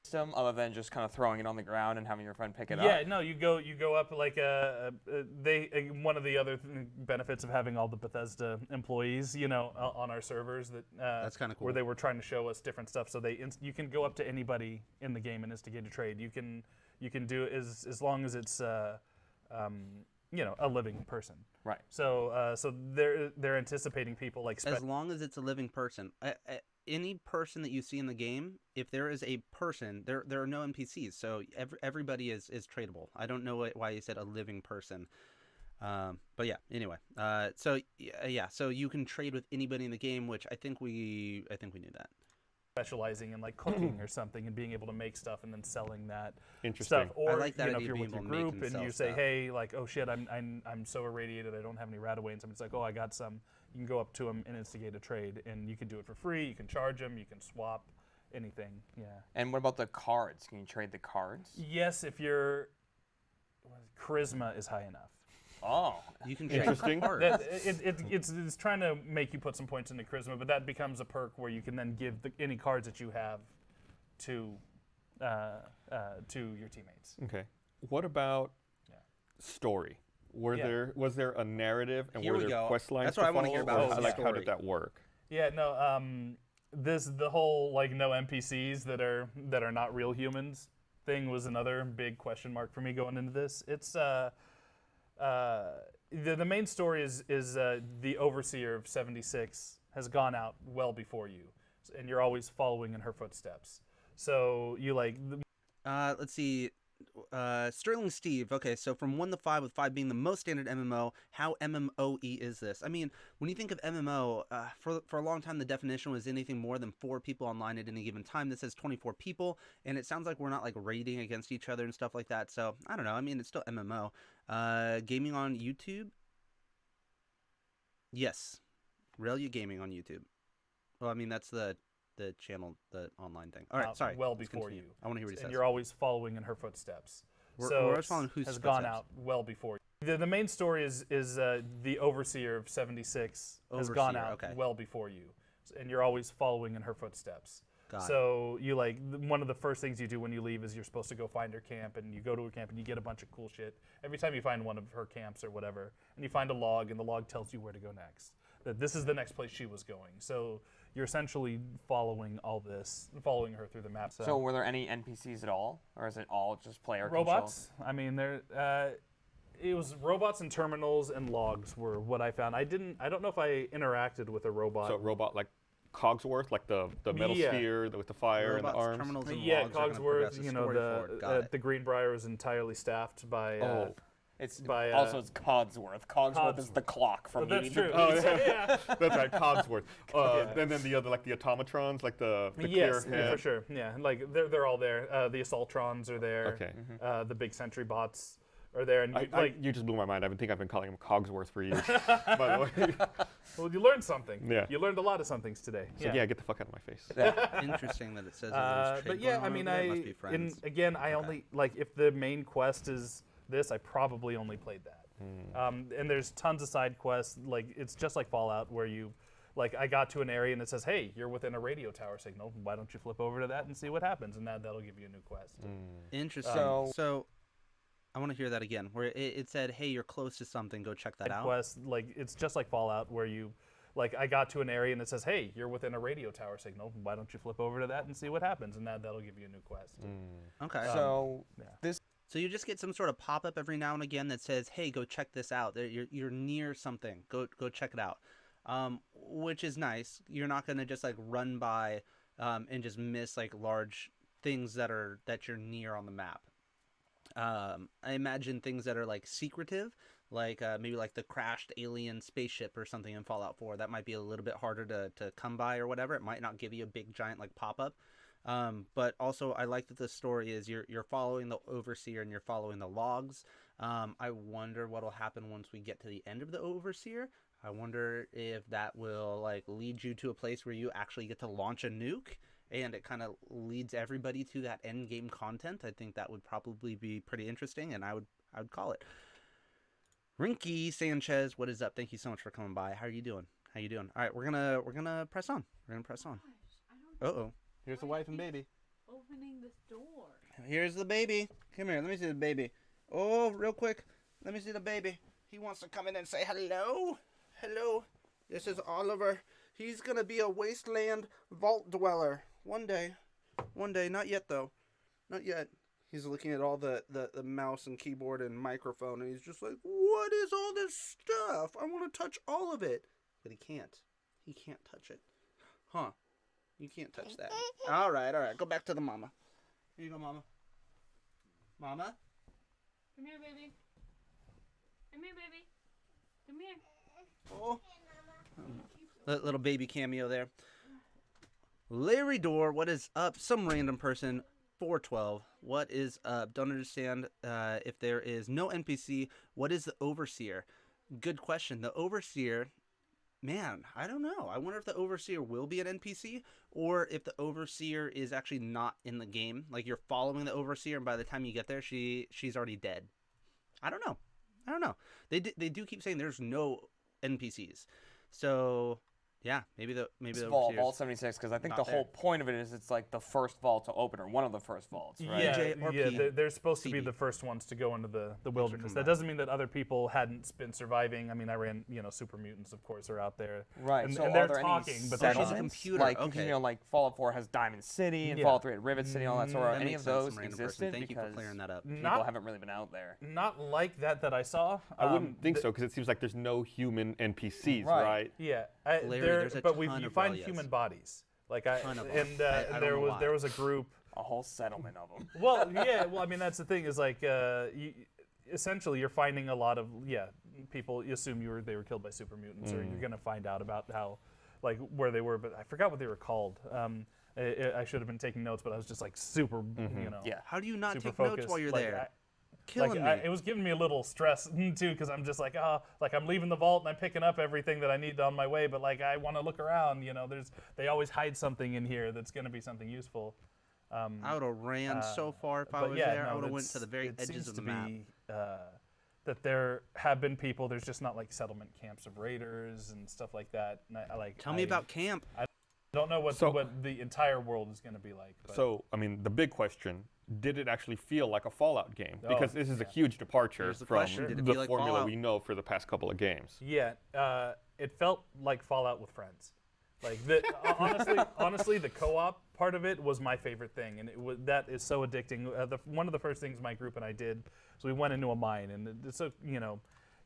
System other than just kind of throwing it on the ground and having your friend pick it Yeah, up. no, you go up like one of the other benefits of having all the Bethesda employees, on our servers That's kinda cool. where they were trying to show us different stuff. So you can go up to anybody in the game and instigate a trade. You can do it as long as it's a living person. Right. So they're anticipating people like As long as it's a living person. Any person that you see in the game, if there is a person, there are no NPCs, so everybody is tradable. I don't know why you said a living person, but yeah. Anyway, so you can trade with anybody in the game, which I think we knew that. specializing in like cooking or something and being able to make stuff and then selling that Interesting. stuff. Or I like that if idea you're of with your being able to make group and and sell you say, stuff. hey, like, oh shit, I'm so irradiated, I don't have any rat away, and somebody's like, oh, I got some. You can go up to them and instigate a trade, and you can do it for free. You can charge them. You can swap anything. Yeah. And what about the cards? Can you trade the cards? Yes, if your charisma is high enough. Oh. You can trade Interesting. cards. It's trying to make you put some points into charisma, but that becomes a perk where you can then give any cards that you have to to your teammates. Okay. What about story? Was there a narrative and Here were we there go. quest lines That's what I wanna hear about, or is the how story. did that work? Yeah, no. The whole like no NPCs that are not real humans thing was another big question mark for me going into this. It's the main story is the overseer of 76 has gone out well before you, and you're always following in her footsteps. So you like Let's see. Sterling Steve. Okay, so from 1 to 5, with 5 being the most standard MMO, how MMOE is this? I mean, when you think of MMO, for a long time the definition was anything more than 4 people online at any given time. This says 24 people, and it sounds like we're not like raiding against each other and stuff like that. So I don't know. I mean, it's still MMO. Gaming on YouTube. Yes, HelyeaRelyea gaming on YouTube. Well, I mean that's the channel, the online thing. All right, sorry. well let's before continue. you. I want to hear what he And says. you're always following in her footsteps. We're So always following whose has gone footsteps? out well before you. The main story is the overseer of 76 has gone Overseer, out okay. well before you, and you're always following in her footsteps. Got it. So you like one of the first things you do when you leave is you're supposed to go find her camp, and you go to her camp and you get a bunch of cool shit. Every time you find one of her camps or whatever, and you find a log, and the log tells you where to go next. That this is the next place she was going. So you're essentially following all this, following her through the map. So were there any NPCs at all, or is it all just player robots? I mean, it was robots and terminals and logs were what I found. I don't know if I interacted with a robot. So robot like Cogsworth, like the metal Yeah. sphere with the fire Robots, and the arms. terminals, and Yeah, logs are gonna progress Cogsworth. the You know, story forward. Got it. the Greenbrier was entirely staffed by. It's by, also it's Codsworth. Cogsworth is the clock from That's Beauty true. and the Beast. Yeah. That's right, Cogsworth. And then the other, like the automatrons, like the Yes, clear head. for sure. Yeah, like they're all there. The Assaultrons are there. Okay. The big sentry bots are there, and You just blew my mind. I've been calling him Cogsworth for years. By the way. well, you learned something. Yeah. You learned a lot of somethings today. So yeah, get the fuck out of my face. Interesting that it says that there's trade But yeah, going I on mean, over there. Must be friends. I only like if the main quest is this, I probably only played that. And there's tons of side quests. Like it's just like Fallout, where you, like, I got to an area and it says, "Hey, you're within a radio tower signal. Why don't you flip over to that and see what happens?" And that'll give you a new quest. Interesting. So I want to hear that again, where it said, "Hey, you're close to something. Go check that out." Quest, like it's just like Fallout, where you, like, I got to an area and it says, "Hey, you're within a radio tower signal. Why don't you flip over to that and see what happens?" And that'll give you a new quest. Okay. So you just get some sort of pop-up every now and again that says, "Hey, go check this out. You're near something. Go check it out," which is nice. You're not gonna just like run by and just miss like large things that you're near on the map. I imagine things that are like secretive, like maybe like the crashed alien spaceship or something in Fallout 4. That might be a little bit harder to come by or whatever. It might not give you a big giant like pop-up. But also I like that the story is you're following the overseer and you're following the logs. I wonder what'll happen once we get to the end of the overseer. I wonder if that will like lead you to a place where you actually get to launch a nuke and it kind of leads everybody to that end game content. I think that would probably be pretty interesting, and I would call it. Rinky Sanchez, what is up? Thank you so much for coming by. How are you doing? All right, we're gonna press on. Uh-oh. Here's the wife and baby. Opening this door. Here's the baby. Come here. Let me see the baby. Oh, real quick. Let me see the baby. He wants to come in and say hello. Hello. This is Oliver. He's going to be a wasteland vault dweller. One day. Not yet, though. Not yet. He's looking at all the mouse and keyboard and microphone, and he's just like, what is all this stuff? I want to touch all of it. But he can't. He can't touch it. Huh. You can't touch that. All right. Go back to the mama. Here you go, mama. Mama? Come here, baby. Come here, baby. Come here. Oh. Little baby cameo there. Larry Door, what is up? Some random person, 412. What is up? Don't understand if there is no NPC. What is the Overseer? Good question. The Overseer... Man, I don't know. I wonder if the Overseer will be an NPC or if the Overseer is actually not in the game. Like you're following the Overseer and by the time you get there, she's already dead. I don't know. They do keep saying there's no NPCs. So, Yeah, maybe the Vault overseers. 76, because I think Not the whole there. point of it is it's like the first vault to open, or one of the first vaults, right? Yeah, JRP, they're supposed to be CB. the first ones to go into the wilderness. That back. doesn't mean that other people hadn't been surviving. I mean, I ran, super mutants, of course, are out there. Right. And, So and are they're there talking, any but they're not. settlements? computer, Like, okay. like Fallout 4 has Diamond City, and Yeah. Fallout 3 had Rivet City, and all that sort of. That Any makes of sense, those some random person. existed? Thank you for Because clearing that up. people Not- haven't really been out there. Not like that I saw. I wouldn't think so because it seems like there's no human NPCs, Right. right? Yeah, Larry, there's a but ton you of find Helyeas. human bodies. Like Ton of 'em. and I don't there know was why. there was a group. A whole settlement of them. Well, yeah. Well, I mean, that's the thing is like, essentially, you're finding a lot of people. You assume they were killed by super mutants, or you're gonna find out about how, like, where they were. But I forgot what they were called. I should have been taking notes, but I was just like super, Yeah. How do you not super take notes focused. while you're Like, there? Killing me. it was giving me a little stress too, because I'm just like, like I'm leaving the vault and I'm picking up everything that I need on my way, but like I want to look around. They always hide something in here that's going to be something useful. I would have ran so far if I But was yeah, there. I no, would have went it's- to the very it edges seems of the to map. be, that there have been people. There's just not like settlement camps of raiders and stuff like that. And Tell me about camp. Don't know what So- what the entire world is going to be like. But So, I mean, the big question, did it actually feel like a Fallout game? Oh, Because this is a huge departure Here's the from question, did it the feel like formula Fallout? we know for the past couple of games. yeah, it felt like Fallout with friends. Like honestly, the co-op part of it was my favorite thing, and that is so addicting. One of the first things my group and I did, so we went into a mine, and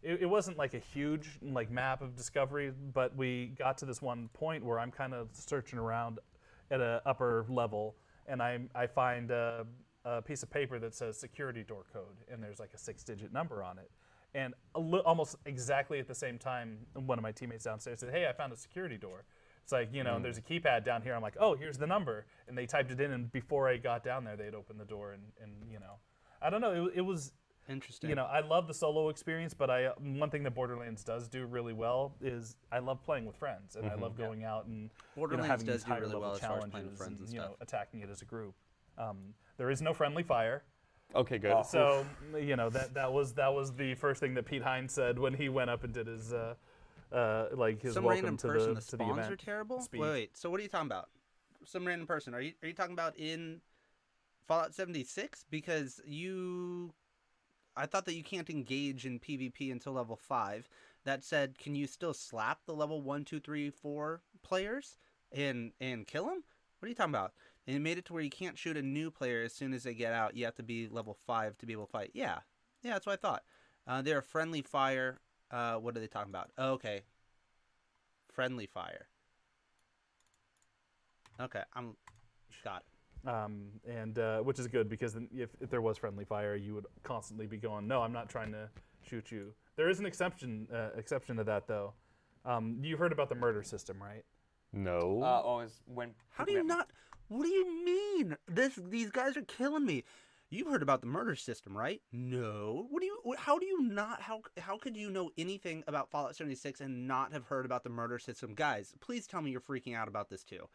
it wasn't like a huge map of discovery, but we got to this one point where I'm kind of searching around at an upper level, and I find a piece of paper that says security door code, and there's like a 6-digit number on it. And almost exactly at the same time, one of my teammates downstairs said, "Hey, I found a security door." It's like, there's a keypad down here. I'm like, "Oh, here's the number." And they typed it in, and before I got down there, they'd opened the door, and I don't know, it was, Interesting. I love the solo experience, but one thing that Borderlands does do really well is I love playing with friends, and I love going out and Borderlands having does these do higher really level well as far as challenges playing with friends and stuff. attacking it as a group. There is no friendly fire. Okay, good. So that was the first thing that Pete Hines said when he went up and did his his Some welcome random to person. the The to the spawns event. are terrible. speech. Wait. So what are you talking about? Some random person. Are you talking about in Fallout 76? Because I thought that you can't engage in PvP until level 5. That said, can you still slap the level 1, 2, 3, 4 players and kill them? What are you talking about? And it made it to where you can't shoot a new player as soon as they get out. You have to be level 5 to be able to fight. Yeah, that's what I thought. They're a friendly fire. What are they talking about? Oh, okay. Friendly fire. Okay, got it. And which is good because then if there was friendly fire, you would constantly be going, "No, I'm not trying to shoot you." There is an exception to that though. You heard about the murder system, right? No. Is when. How do you not? What do you mean? These guys are killing me. You've heard about the murder system, right? No. How do you not? How could you know anything about Fallout 76 and not have heard about the murder system? Guys, please tell me you're freaking out about this too.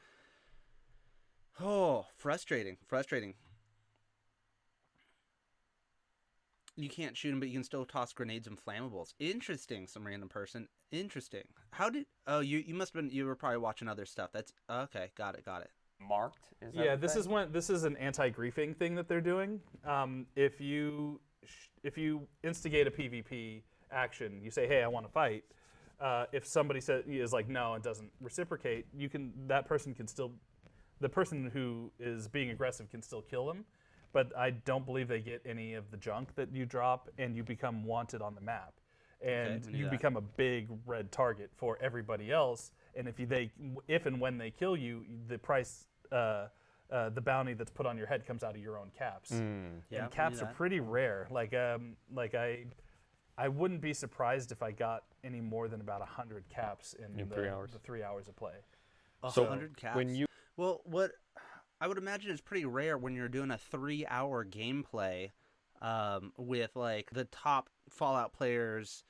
Oh, frustrating. You can't shoot them, but you can still toss grenades and flammables. Interesting, some random person. Interesting. You were probably watching other stuff. That's okay. Got it. Marked? Is that Yeah, the thing? this is an anti-griefing thing that they're doing. If you instigate a PvP action, you say, "Hey, I want to fight." If somebody is like no and doesn't reciprocate, the person who is being aggressive can still kill them, but I don't believe they get any of the junk that you drop, and you become wanted on the map, and I knew you that. become a big red target for everybody else. And if and when they kill you, the price, the bounty that's put on your head comes out of your own caps. Yeah, And I knew caps are that. pretty rare. I wouldn't be surprised if I got any more than about 100 caps in 3 hours. the 3 hours of play. So 100 caps. when you Well, what I would imagine is pretty rare when you're doing a 3-hour gameplay with like the top Fallout players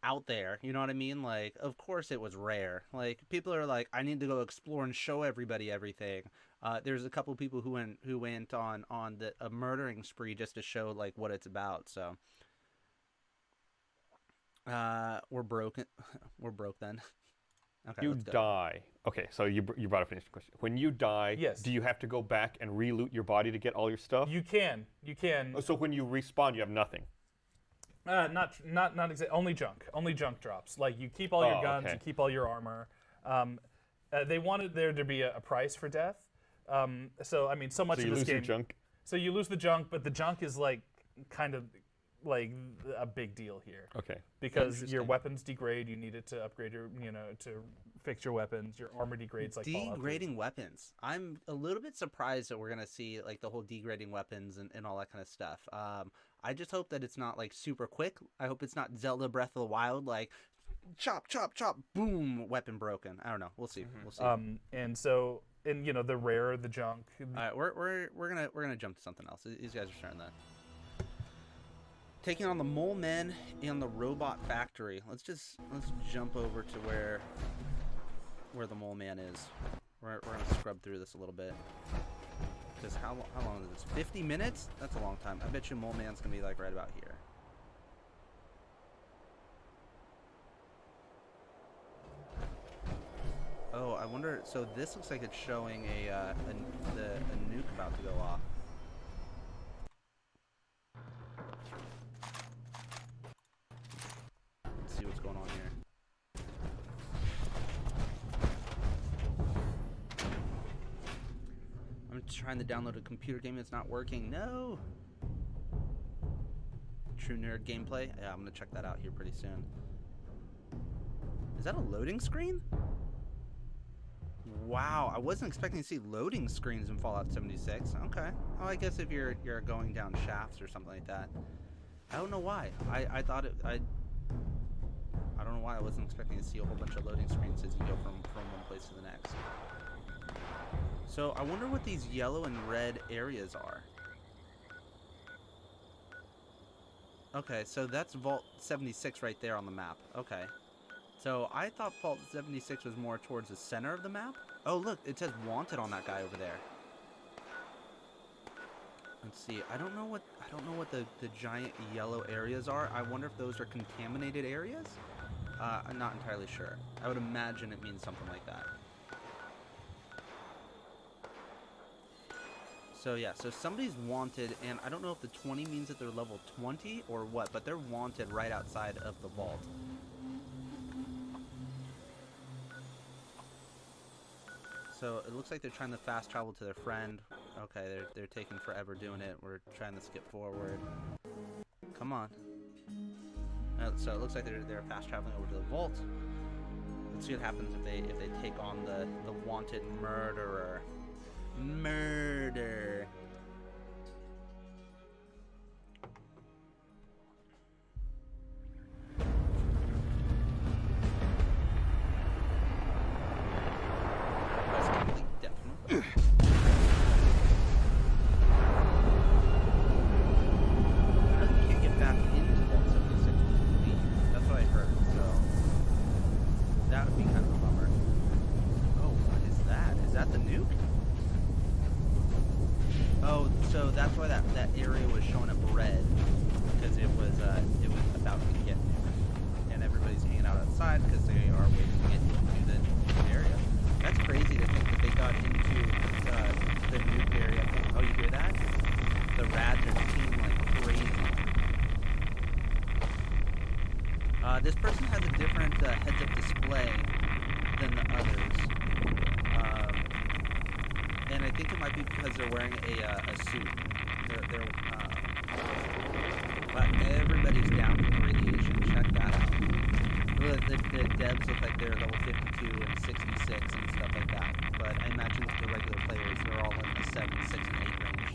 out there. You know what I mean? Like, of course it was rare. Like, people are like, I need to go explore and show everybody everything. There's a couple people who went on a murdering spree just to show like what it's about. So we're broken. We're broke then. Okay, You let's go. die. Okay, so you brought up an interesting question. When you die, Yes. do you have to go back and re-loot your body to get all your stuff? You can. Oh, so when you respawn, you have nothing. Not exactly. Only junk. Only junk drops. Like you keep all your Oh, guns, okay. you keep all your armor. They wanted there to be a price for death. So I mean, so much So of you this lose game. your junk. So you lose the junk, but the junk is like kind of like a big deal here. Okay. Because your Interesting. weapons degrade, you need it to upgrade your, to fix your weapons. Your armor degrades like Fallout 3. Degrading weapons. I'm a little bit surprised that we're gonna see like the whole degrading weapons and all that kind of stuff. I just hope that it's not like super quick. I hope it's not Zelda Breath of the Wild, like chop, chop, chop, boom, weapon broken. I don't know. We'll see. We'll see. And so, and the rarer the junk. All right, we're gonna jump to something else. These guys are starting that. Taking on the mole men and the robot factory. Let's jump over to where the mole man is. We're gonna scrub through this a little bit. Because how long is this? 50 minutes? That's a long time. I bet you mole man's gonna be like right about here. Oh, I wonder. So this looks like it's showing a nuke about to go off. Let's see what's going on here. I'm trying to download a computer game. It's not working. No. True Nerd gameplay. Yeah, I'm gonna check that out here pretty soon. Is that a loading screen? Wow, I wasn't expecting to see loading screens in Fallout 76. Okay. Oh, I guess if you're going down shafts or something like that. I don't know why. I thought it. I don't know why I wasn't expecting to see a whole bunch of loading screens as you go from one place to the next. So I wonder what these yellow and red areas are. Okay, so that's Vault 76 right there on the map. Okay. So I thought Vault 76 was more towards the center of the map. Oh look, it says wanted on that guy over there. Let's see. I don't know what the giant yellow areas are. I wonder if those are contaminated areas? I'm not entirely sure. I would imagine it means something like that. So yeah, so somebody's wanted, and I don't know if the 20 means that they're level 20 or what, but they're wanted right outside of the vault. So it looks like they're trying to fast travel to their friend. Okay, they're taking forever doing it. We're trying to skip forward. Come on. So it looks like they're fast traveling over to the vault. Let's see what happens if they take on the wanted murderer. Murder. That's complete death. You can't get back into Vault 76 with leave. That's what I heard. So that would be kind of a bummer. Oh, what is that? Is that the nuke? Oh, so that's why that area was showing up red, because it was about to get nuked, and everybody's hanging out outside because they are waiting to get into the area. That's crazy to think that they got into the nuke area. Oh, you hear that? The rads are teaming like crazy. This person has a different heads-up display than the others. And I think it might be because they're wearing a suit. But everybody's down from the radiation. Check that out. The devs look like they're level 52 and 66 and stuff like that. But I imagine the regular players, they're all in the 7, 6, and 8 range.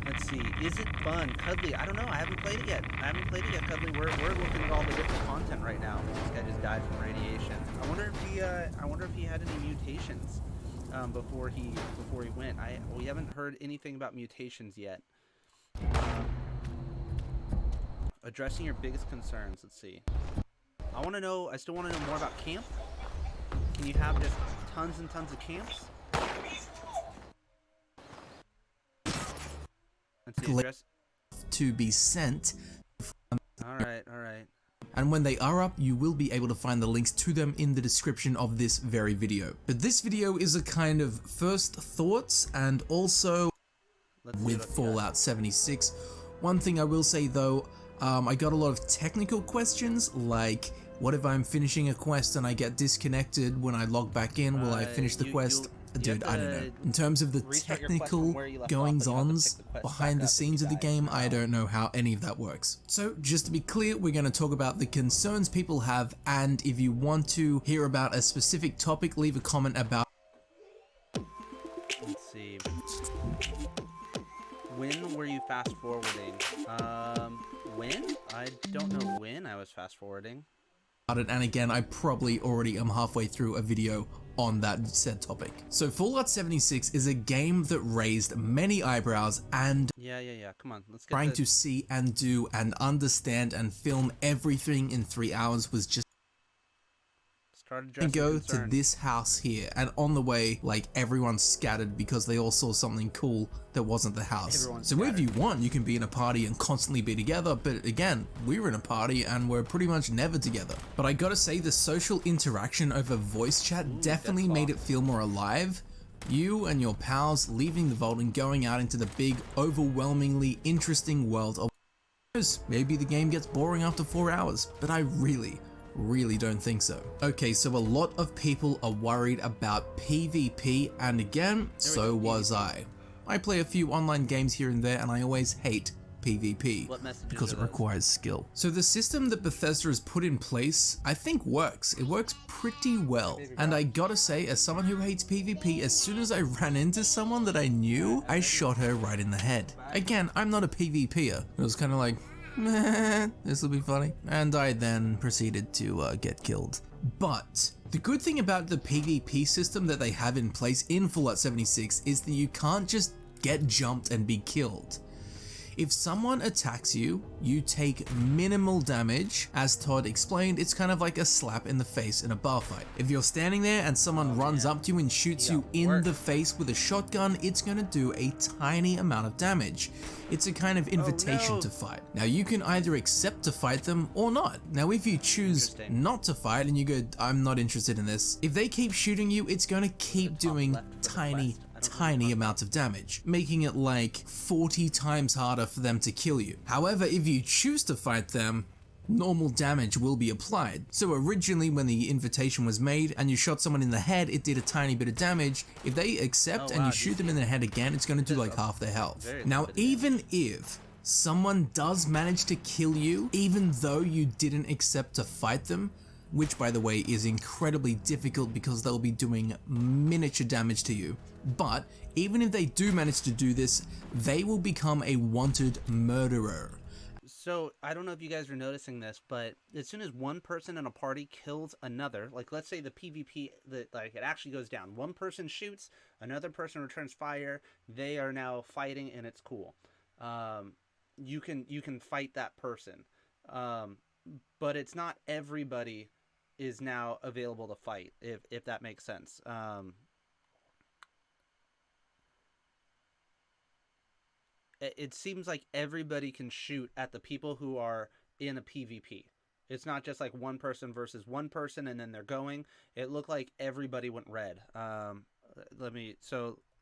Let's see. Is it fun? Cuddly, I don't know. I haven't played it yet. Cuddly. We're looking at all the different content right now. This guy just died from radiation. I wonder if he had any mutations before he went. We haven't heard anything about mutations yet. Addressing your biggest concerns. Let's see. I still want to know more about camp. Can you have just tons and tons of camps? Let's see. Address. To be sent. All right. and when they are up, you will be able to find the links to them in the description of this very video. But this video is a kind of first thoughts and also with Fallout 76. One thing I will say though, I got a lot of technical questions like, what if I'm finishing a quest and I get disconnected when I log back in? Will I finish the quest? Dude, I don't know. In terms of the technical goings-ons behind the scenes of the game, I don't know how any of that works. So, just to be clear, we're going to talk about the concerns people have, and if you want to hear about a specific topic, leave a comment about. Let's see. When were you fast forwarding? When? I don't know when I was fast forwarding. And again, I probably already am halfway through a video on that said topic. So Fallout 76 is a game that raised many eyebrows, and Yeah. Come on, let's get trying to see and do and understand and film everything in 3 hours was just go to this house here, and on the way, like, everyone scattered because they all saw something cool that wasn't the house. So if you want, you can be in a party and constantly be together, but again, we were in a party and we're pretty much never together. But I gotta say, the social interaction over voice chat definitely made it feel more alive. You and your pals leaving the vault and going out into the big, overwhelmingly interesting world of maybe the game gets boring after 4 hours, but I really don't think so. Okay, so a lot of people are worried about PvP, and again, so was I. I play a few online games here and there, and I always hate PvP because it requires skill. So the system that Bethesda has put in place, I think works. It works pretty well. And I gotta say, as someone who hates PvP, as soon as I ran into someone that I knew, I shot her right in the head. Again, I'm not a PvPer. It was kind of like, this will be funny. And I then proceeded to get killed. But the good thing about the PvP system that they have in place in Fallout 76 is that you can't just get jumped and be killed. If someone attacks you, you take minimal damage. As Todd explained, it's kind of like a slap in the face in a bar fight. If you're standing there and someone runs up to you and shoots you in the face with a shotgun, it's gonna do a tiny amount of damage. It's a kind of invitation to fight. Now you can either accept to fight them or not. Now if you choose not to fight and you go, I'm not interested in this, if they keep shooting you, it's gonna keep doing tiny amounts of damage, making it like 40 times harder for them to kill you. However, if you choose to fight them, normal damage will be applied. So originally when the invitation was made and you shot someone in the head, it did a tiny bit of damage. If they accept and you shoot them in the head again, it's going to do like half their health. Now, even if someone does manage to kill you, even though you didn't accept to fight them, which by the way is incredibly difficult because they'll be doing miniature damage to you. But even if they do manage to do this, they will become a wanted murderer. So I don't know if you guys are noticing this, but as soon as one person in a party kills another, like let's say the PvP, like it actually goes down. One person shoots, another person returns fire. They are now fighting, and it's cool. You can fight that person, but it's not everybody is now available to fight, if that makes sense. It seems like everybody can shoot at the people who are in a PvP. It's not just like one person versus one person and then they're going. It looked like everybody went red.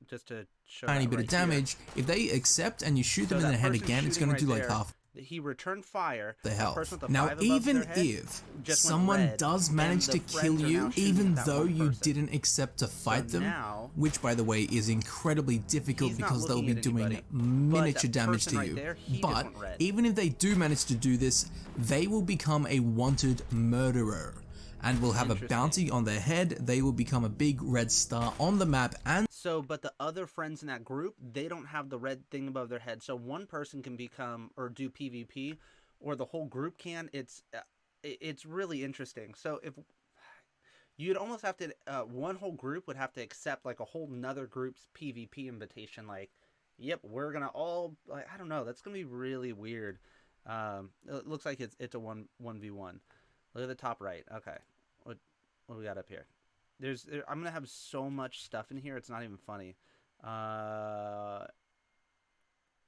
Just to show tiny bit of damage. If they accept and you shoot them in the head again, it's going to do like half. He returned fire. The health. Now, even if someone does manage to kill you, even though you didn't accept to fight them, which by the way is incredibly difficult because they'll be doing miniature damage to you. But even if they do manage to do this, they will become a wanted murderer and will have a bounty on their head. They will become a big red star on the map. And so, but the other friends in that group, they don't have the red thing above their head. So one person can become or do PvP, or the whole group can. It's really interesting. So if you'd almost have to, one whole group would have to accept like a whole nother group's PvP invitation. Like, yep, we're gonna all, like, I don't know. That's gonna be really weird. It looks like it's a 1v1. Look at the top right. Okay, what do we got up here? I'm gonna have so much stuff in here. It's not even funny.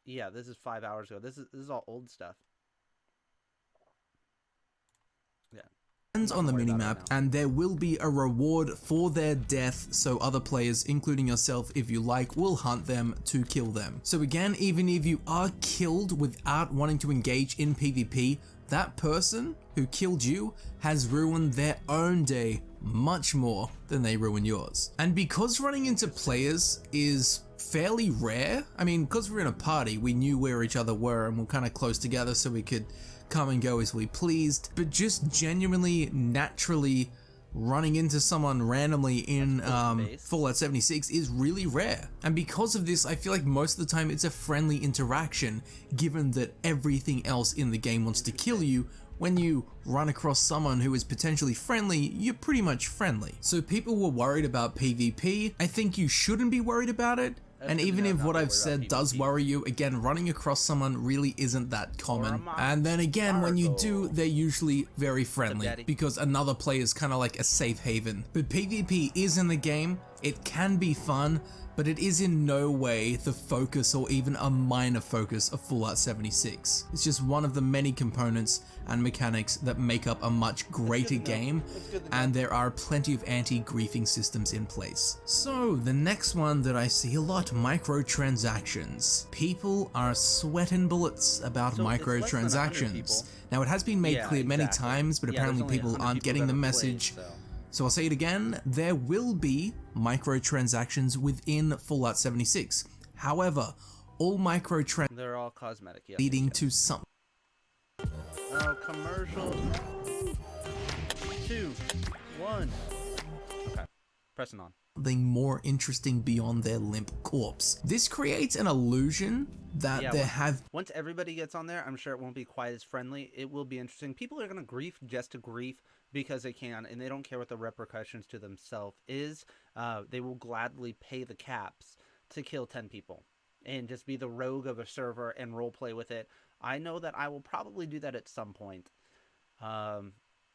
Yeah, this is 5 hours ago. This is all old stuff. on the minimap, and there will be a reward for their death, so other players, including yourself if you like, will hunt them to kill them. So again, even if you are killed without wanting to engage in PvP, that person who killed you has ruined their own day much more than they ruin yours. And because running into players is fairly rare, I mean, because we're in a party, we knew where each other were and we're kind of close together so we could come and go as we pleased, but just genuinely, naturally running into someone randomly in Fallout 76 is really rare. And because of this, I feel like most of the time it's a friendly interaction, given that everything else in the game wants to kill you. When you run across someone who is potentially friendly, you're pretty much friendly. So people were worried about PvP. I think you shouldn't be worried about it. And even if what I've said does worry you, again, running across someone really isn't that common. And then again, when you do, they're usually very friendly because another player is kind of like a safe haven. But PvP is in the game, it can be fun, but it is in no way the focus or even a minor focus of Fallout 76. It's just one of the many components and mechanics that make up a much greater game, and there are plenty of anti-griefing systems in place. So the next one that I see a lot, microtransactions. People are sweating bullets about microtransactions. Now it has been made clear many times, but apparently people aren't getting the message. So I'll say it again, there will be microtransactions within Fallout 76. However, all microtransactions They're all cosmetic, yeah. leading to something. Oh, commercial. 2, 1. Okay, pressing on. Something more interesting beyond their limp corpse. This creates an illusion that there have... Once everybody gets on there, I'm sure it won't be quite as friendly. It will be interesting. People are going to grief just to grief because they can, and they don't care what the repercussions to themselves is. They will gladly pay the caps to kill 10 people and just be the rogue of a server and roleplay with it. I know that I will probably do that at some point.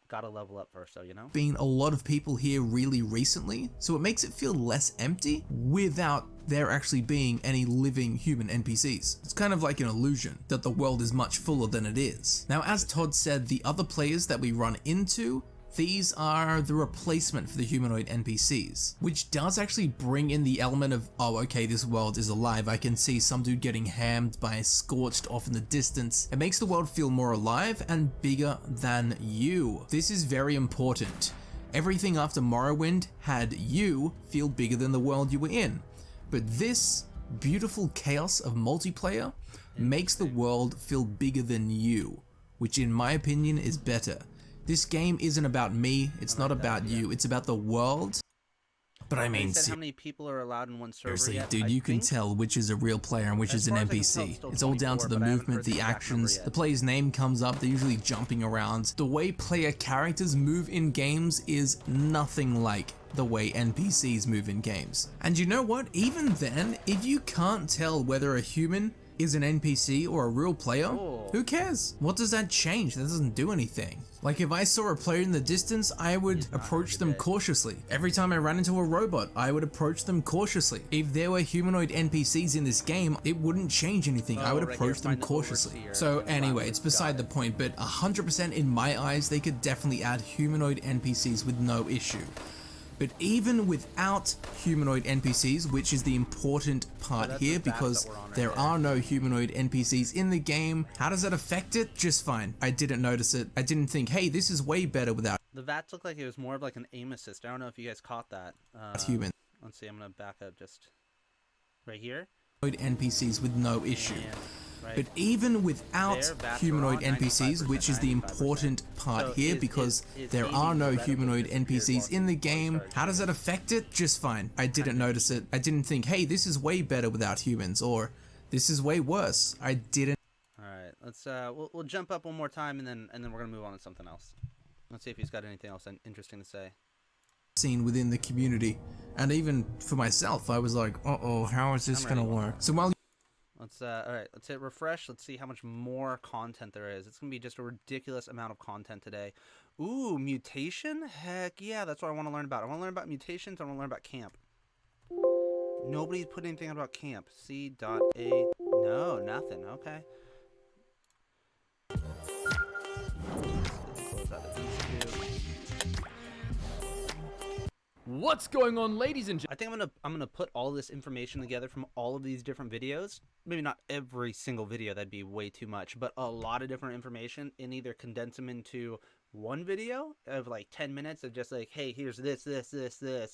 Gotta level up first, so you know. Been a lot of people here really recently, so it makes it feel less empty without there actually being any living human NPCs. It's kind of like an illusion that the world is much fuller than it is. Now, as Todd said, the other players that we run into, these are the replacement for the humanoid NPCs, which does actually bring in the element of, oh, okay, this world is alive. I can see some dude getting hammed by scorched off in the distance. It makes the world feel more alive and bigger than you. This is very important. Everything after Morrowind had you feel bigger than the world you were in. But this beautiful chaos of multiplayer makes the world feel bigger than you, which in my opinion is better. This game isn't about me, it's not about you, it's about the world. But I mean, how many people are allowed in one server seriously, yet? dude, you can tell which is a real player and which is an NPC. It's all down to the movement, the actions, the player's name comes up, they're usually jumping around. The way player characters move in games is nothing like the way NPCs move in games. And you know what? Even then, if you can't tell whether a human is an NPC or a real player, who cares? What does that change? That doesn't do anything. Like if I saw a player in the distance, I would approach them cautiously. Every time I ran into a robot, I would approach them cautiously. If there were humanoid NPCs in this game, it wouldn't change anything. I would approach them cautiously. So anyway, it's beside the point, but 100% in my eyes, they could definitely add humanoid NPCs with no issue. But even without humanoid NPCs, which is the important part here because there are no humanoid NPCs in the game, how does that affect it? Just fine. I didn't notice it. I didn't think, hey, this is way better without The VATS looked like it was more of like an aim assist. I don't know if you guys caught that. human. Let's see, I'm going to back up just right here. NPCs with no issue. Right. But even without VATS humanoid are on NPCs, which is the 95%. important part So here is because there aiming are no incredible humanoid just appears NPCs while in the people game, start how does that affect it? Just fine. I didn't notice it. I didn't think, hey, this is way better without humans, or this is way worse. I didn't. All right, let's we'll jump up one more time and then we're gonna move on to something else. Let's see if he's got anything else interesting to say. Seen within the community, and even for myself, I was like, uh-oh, how is this gonna work? So while Let's all right, let's hit refresh. Let's see how much more content there is. It's gonna be just a ridiculous amount of content today. Ooh, mutation? Heck yeah, that's what I want to learn about. I want to learn about mutations. I want to learn about C.A.M.P. Nobody's put anything about C.A.M.P. C.A. No, nothing. Okay. Close out of these two. What's going on, ladies and I think I'm gonna put all this information together from all of these different videos. Maybe not every single video, that'd be way too much, but a lot of different information, and either condense them into one video of like 10 minutes of just like, hey, here's this,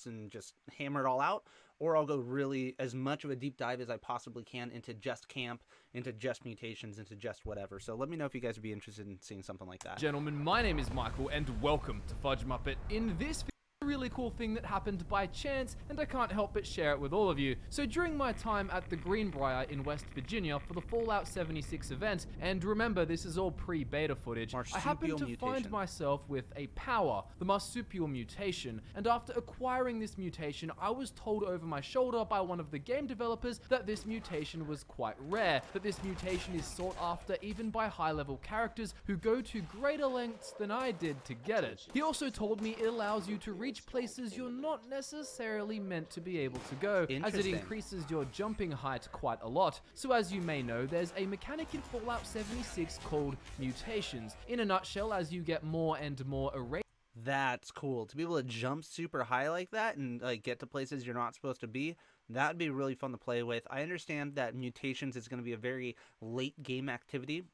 and just hammer it all out, or I'll go really as much of a deep dive as I possibly can into just camp, into just mutations, into just whatever. So let me know if you guys would be interested in seeing something like that. gentlemen, my name is Michael, and welcome to Fudge Muppet. In this a really cool thing that happened by chance, and I can't help but share it with all of you. So during my time at the Greenbrier in West Virginia for the Fallout 76 event, and remember this is all pre-beta footage, I happened to find myself with a power, the marsupial mutation, and after acquiring this mutation, I was told over my shoulder by one of the game developers that this mutation was quite rare, that this mutation is sought after even by high-level characters who go to greater lengths than I did to get it. He also told me it allows you to reach places you're not necessarily meant to be able to go, as it increases your jumping height quite a lot. So as you may know, there's a mechanic in Fallout 76 called Mutations. In a nutshell, as you get more and more array. That's cool. To be able to jump super high like that and like get to places you're not supposed to be, that'd be really fun to play with. I understand that Mutations is going to be a very late game activity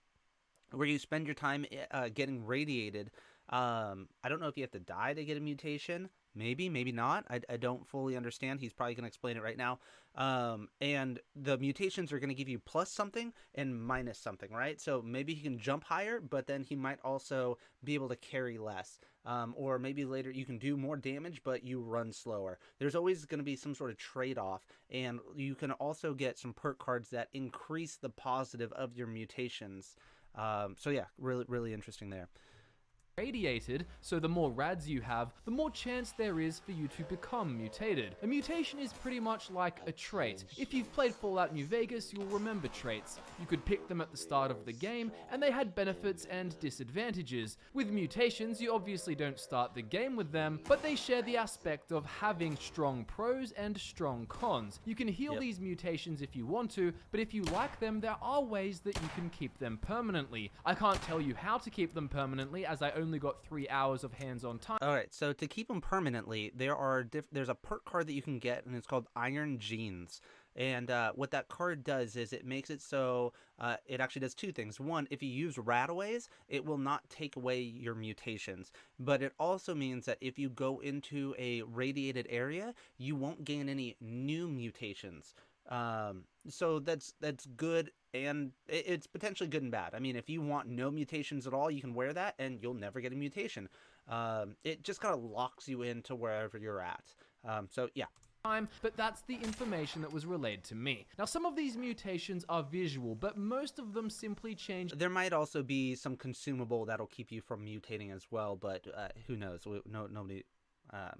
where you spend your time getting radiated. I don't know if you have to die to get a mutation. Maybe, maybe not. I don't fully understand. He's probably going to explain it right now. And the mutations are going to give you plus something and minus something, right? So maybe he can jump higher, but then he might also be able to carry less. Or maybe later you can do more damage, but you run slower. There's always going to be some sort of trade-off. And you can also get some perk cards that increase the positive of your mutations. So yeah, really, really interesting there. Radiated, so the more rads you have, the more chance there is for you to become mutated. A mutation is pretty much like a trait. If you've played Fallout New Vegas, you'll remember traits. You could pick them at the start of the game, and they had benefits and disadvantages. With mutations, you obviously don't start the game with them, but they share the aspect of having strong pros and strong cons. You can heal these mutations if you want to, but if you like them, there are ways that you can keep them permanently. I can't tell you how to keep them permanently, as I only got 3 hours of hands-on time. All right, so to keep them permanently, there's a perk card that you can get, and it's called Iron Genes. And what that card does is it makes it so it actually does two things. One, if you use Radaways, it will not take away your mutations. But it also means that if you go into a radiated area, you won't gain any new mutations. So that's good, and it's potentially good and bad. I mean, if you want no mutations at all, you can wear that and you'll never get a mutation. It just kind of locks you into wherever you're at. So yeah. But that's the information that was relayed to me. Now, some of these mutations are visual, but most of them simply change. There might also be some consumable that'll keep you from mutating as well, but who knows? Nobody.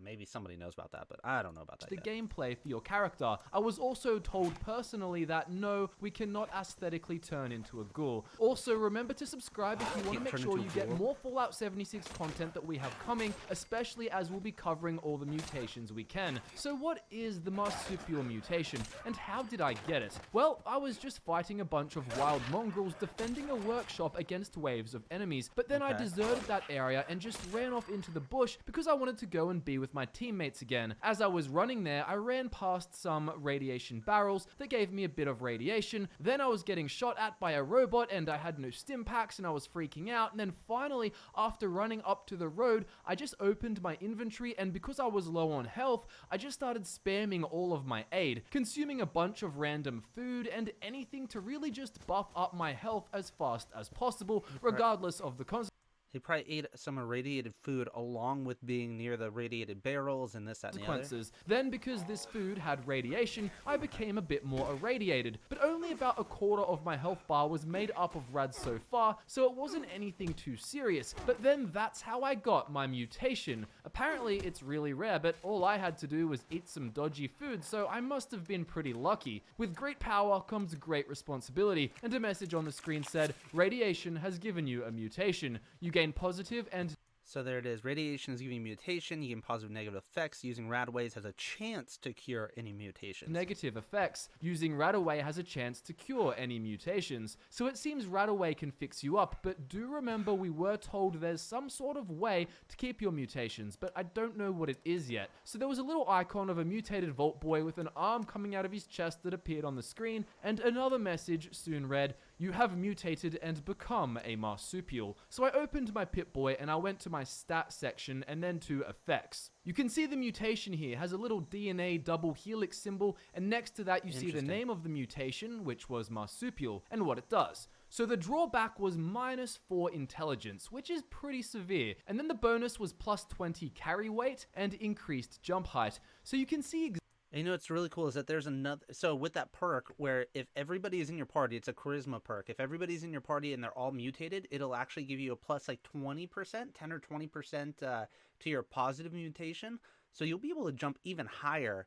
Maybe somebody knows about that, but I don't know about that yet. Gameplay for your character. I was also told personally that no, we cannot aesthetically turn into a ghoul. Also, remember to subscribe if you want to make sure you get more Fallout 76 content that we have coming, especially as we'll be covering all the mutations we can. So what is the marsupial mutation, and how did I get it? Well, I was just fighting a bunch of wild mongrels defending a workshop against waves of enemies, but then I deserted that area and just ran off into the bush because I wanted to go and be with my teammates again. As I was running there, I ran past some radiation barrels that gave me a bit of radiation. Then I was getting shot at by a robot and I had no stim packs and I was freaking out. And then finally, after running up to the road, I just opened my inventory, and because I was low on health, I just started spamming all of my aid, consuming a bunch of random food and anything to really just buff up my health as fast as possible, regardless of the consequences. He probably ate some irradiated food along with being near the radiated barrels and this, that, and the other. Then, because this food had radiation, I became a bit more irradiated, but only about a quarter of my health bar was made up of rads so far, so it wasn't anything too serious. But then that's how I got my mutation. Apparently, it's really rare, but all I had to do was eat some dodgy food, so I must have been pretty lucky. With great power comes great responsibility, and a message on the screen said, "Radiation has given you a mutation. You gain positive and..." So there it is. Radiation is giving mutation. You gain positive negative effects. Using Radaways has a chance to cure any mutations. Negative effects. Using Radaway has a chance to cure any mutations. So it seems Radaway can fix you up, but do remember we were told there's some sort of way to keep your mutations, but I don't know what it is yet. So there was a little icon of a mutated Vault Boy with an arm coming out of his chest that appeared on the screen, and another message soon read, "You have mutated and become a marsupial." So I opened my Pip-Boy and I went to my stat section and then to effects. You can see the mutation here has a little DNA double helix symbol, and next to that you see the name of the mutation, which was marsupial, and what it does. So the drawback was -4 intelligence, which is pretty severe, and then the bonus was +20 carry weight and increased jump height. So you can see and you know what's really cool is that there's another, so with that perk where if everybody is in your party, it's a charisma perk. If everybody's in your party and they're all mutated, it'll actually give you a plus like 20%, 10 or 20% to your positive mutation. So you'll be able to jump even higher.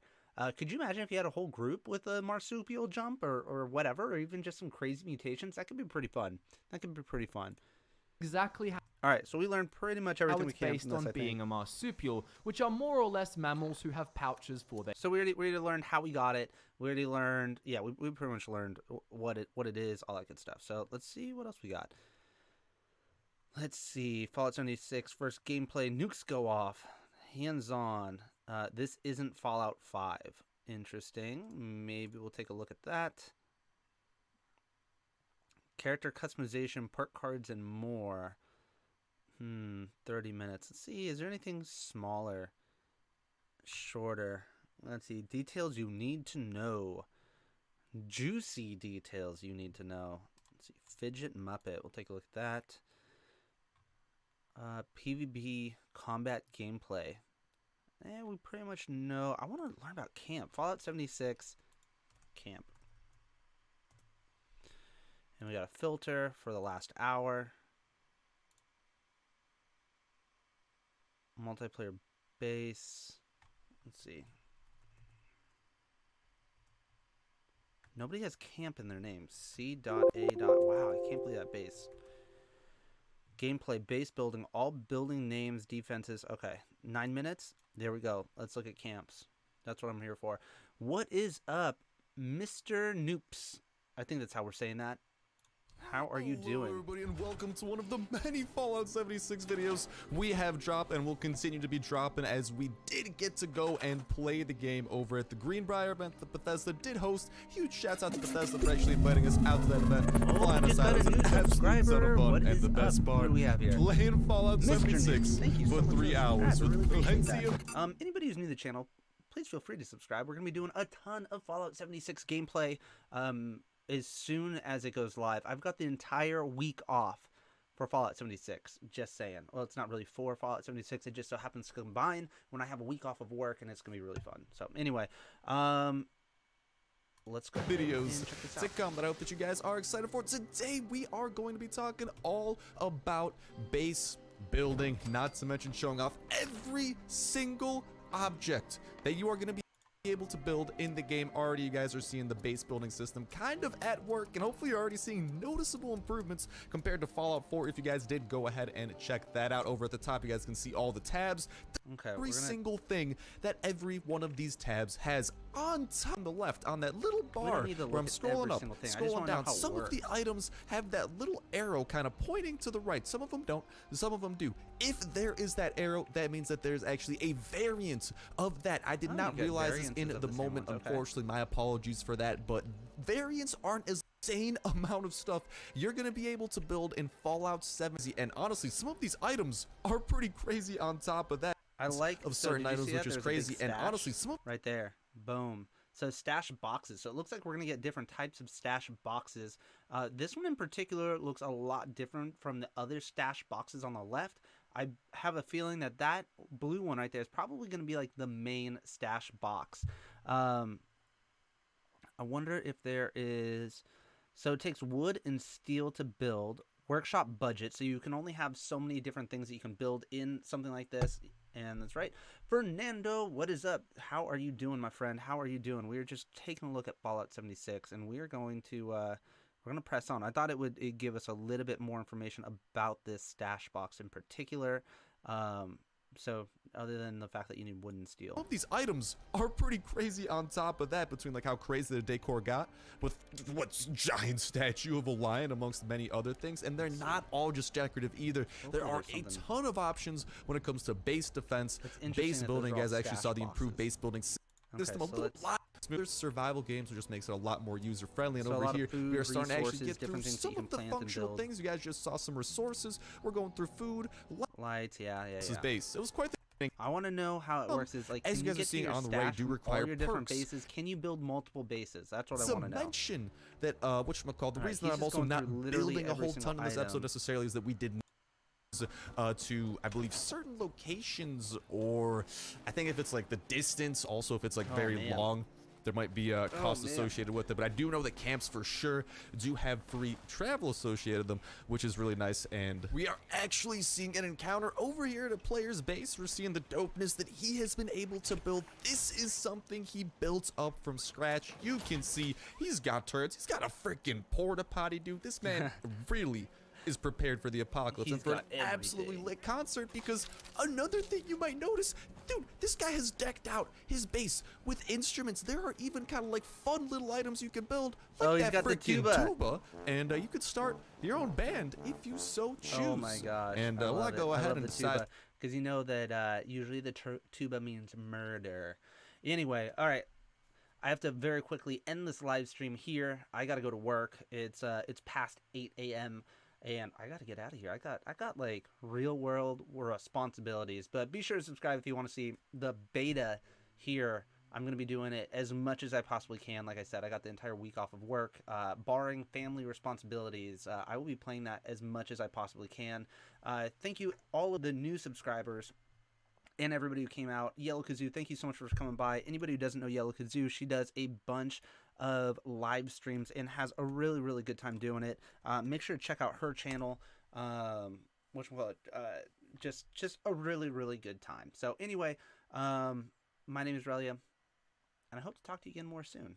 Could you imagine if you had a whole group with a marsupial jump or whatever, or even just some crazy mutations? That could be pretty fun. That could be pretty fun. Exactly how All right, so we learned pretty much everything we it's can based from this, on being a marsupial, which are more or less mammals who have pouches for their. So we already learned how we got it. We already learned, yeah, we pretty much learned what it is, all that good stuff. So let's see what else we got. Let's see, Fallout 76 first gameplay. Nukes go off, hands-on. This isn't Fallout 5. Interesting. Maybe we'll take a look at that. Character customization, perk cards, and more. 30 minutes. Let's see, is there anything smaller? Shorter. Let's see, details you need to know. Juicy details you need to know. Let's see, Fidget Muppet. We'll take a look at that. PvP combat gameplay. We pretty much know. I want to learn about C.A.M.P. Fallout 76 C.A.M.P. And we got a filter for the last hour. Multiplayer base. Let's see. Nobody has C.A.M.P. in their name. C.A. Wow, I can't believe that base. Gameplay, base building, all building names, defenses. Okay, 9 minutes. There we go. Let's look at camps. That's what I'm here for. What is up, Mr. Noops? I think that's how we're saying that. How are you doing? Hello everybody, and welcome to one of the many Fallout 76 videos we have dropped and will continue to be dropping, as we did get to go and play the game over at the Greenbrier event that Bethesda did host. Huge shouts out to Bethesda for actually inviting us out to that event, flying us out. It was an absolute ton of fun, and the best part, playing Fallout 76 for 3 hours with plenty of... Anybody who's new to the channel, please feel free to subscribe. We're going to be doing a ton of Fallout 76 gameplay as soon as it goes live. I've got the entire week off for Fallout 76, just saying. Well, it's not really for Fallout 76, it just so happens to combine when I have a week off of work, and it's going to be really fun. So anyway, let's go videos to come that I hope that you guys are excited for. Today we are going to be talking all about base building, not to mention showing off every single object that you are going to be able to build in the game. Already you guys are seeing the base building system kind of at work, and hopefully you're already seeing noticeable improvements compared to Fallout 4. If you guys did go ahead and check that out, over at the top you guys can see all the tabs. Every single thing that every one of these tabs has. On top on the left, on that little bar where I'm scrolling up, scrolling down, some of the items have that little arrow kind of pointing to the right. Some of them don't, some of them do. If there is that arrow, that means that there's actually a variant of that. I did not realize this in the moment, unfortunately. My apologies for that, but variants aren't as insane amount of stuff you're gonna be able to build in Fallout 70, and honestly, some of these items are pretty crazy on top of that. I like of certain items, which is crazy, and honestly, some of right there, boom. So stash boxes. So it looks like we're gonna get different types of stash boxes. This one in particular looks a lot different from the other stash boxes on the left. I have a feeling that that blue one right there is probably gonna be like the main stash box. I wonder if there is. So it takes wood and steel to build. Workshop budget, so you can only have so many different things that you can build in something like this. And that's right. Fernando, what is up? How are you doing, my friend? How are you doing? We are just taking a look at Fallout 76, and we are going to we're going to press on. I thought it'd give us a little bit more information about this stash box in particular. So other than the fact that you need wood and steel. All of these items are pretty crazy on top of that, between like how crazy the decor got with what's giant statue of a lion amongst many other things. And they're not all just decorative either. There are a ton of options when it comes to base defense, base building. Guys, I actually saw the improved base building system a lot smoother. Survival games, which just makes it a lot more user friendly. And So a over lot of here, food, we are starting to actually resources, get through different things that some you can of the plant and functional build. things. You guys just saw some resources. We're going through food. Lights, yeah. This is base. It was quite the I want to know how it works. Is like, as can you guys get are seeing to your on the way, stash do from require all your different perks. bases? Can you build multiple bases? That's what I To want to know. mention that whatchamacallit, the All right, reason he's that I'm just also going not through literally building a every whole single ton in this episode item. necessarily is that we did to, I believe, certain locations, or I think if it's like the distance, also if it's like very man. long, there might be a cost man. associated with it. But I do know that camps for sure do have free travel associated with them, which is really nice. And we are actually seeing an encounter over here at a player's base. We're seeing the dopeness that he has been able to build. This is something he built up from scratch. You can see he's got turrets. He's got a freaking porta potty, dude. This man really is prepared for the apocalypse He's and for an got absolutely everything. lit concert. Because another thing you might notice, dude, this guy has decked out his base with instruments. There are even kind of like fun little items you can build, like Oh, he's that got the freaking tuba. and you could start your own band if you so choose. Oh my gosh! And I we'll love go it. I ahead love and the decide. tuba, because you know that usually the tuba means murder. Anyway, all right. I have to very quickly end this live stream here. I got to go to work. It's past 8 a.m. and I got to get out of here. I got like real world responsibilities. But be sure to subscribe if you want to see the beta here. I'm going to be doing it as much as I possibly can. Like I said, I got the entire week off of work. Barring family responsibilities, I will be playing that as much as I possibly can. Thank you, all of the new subscribers and everybody who came out. Yellow Kazoo, thank you so much for coming by. Anybody who doesn't know Yellow Kazoo, she does a bunch of live streams and has a really, really good time doing it. Make sure to check out her channel, just a really, really good time. So anyway, my name is HelyeaRelyea, and I hope to talk to you again more soon.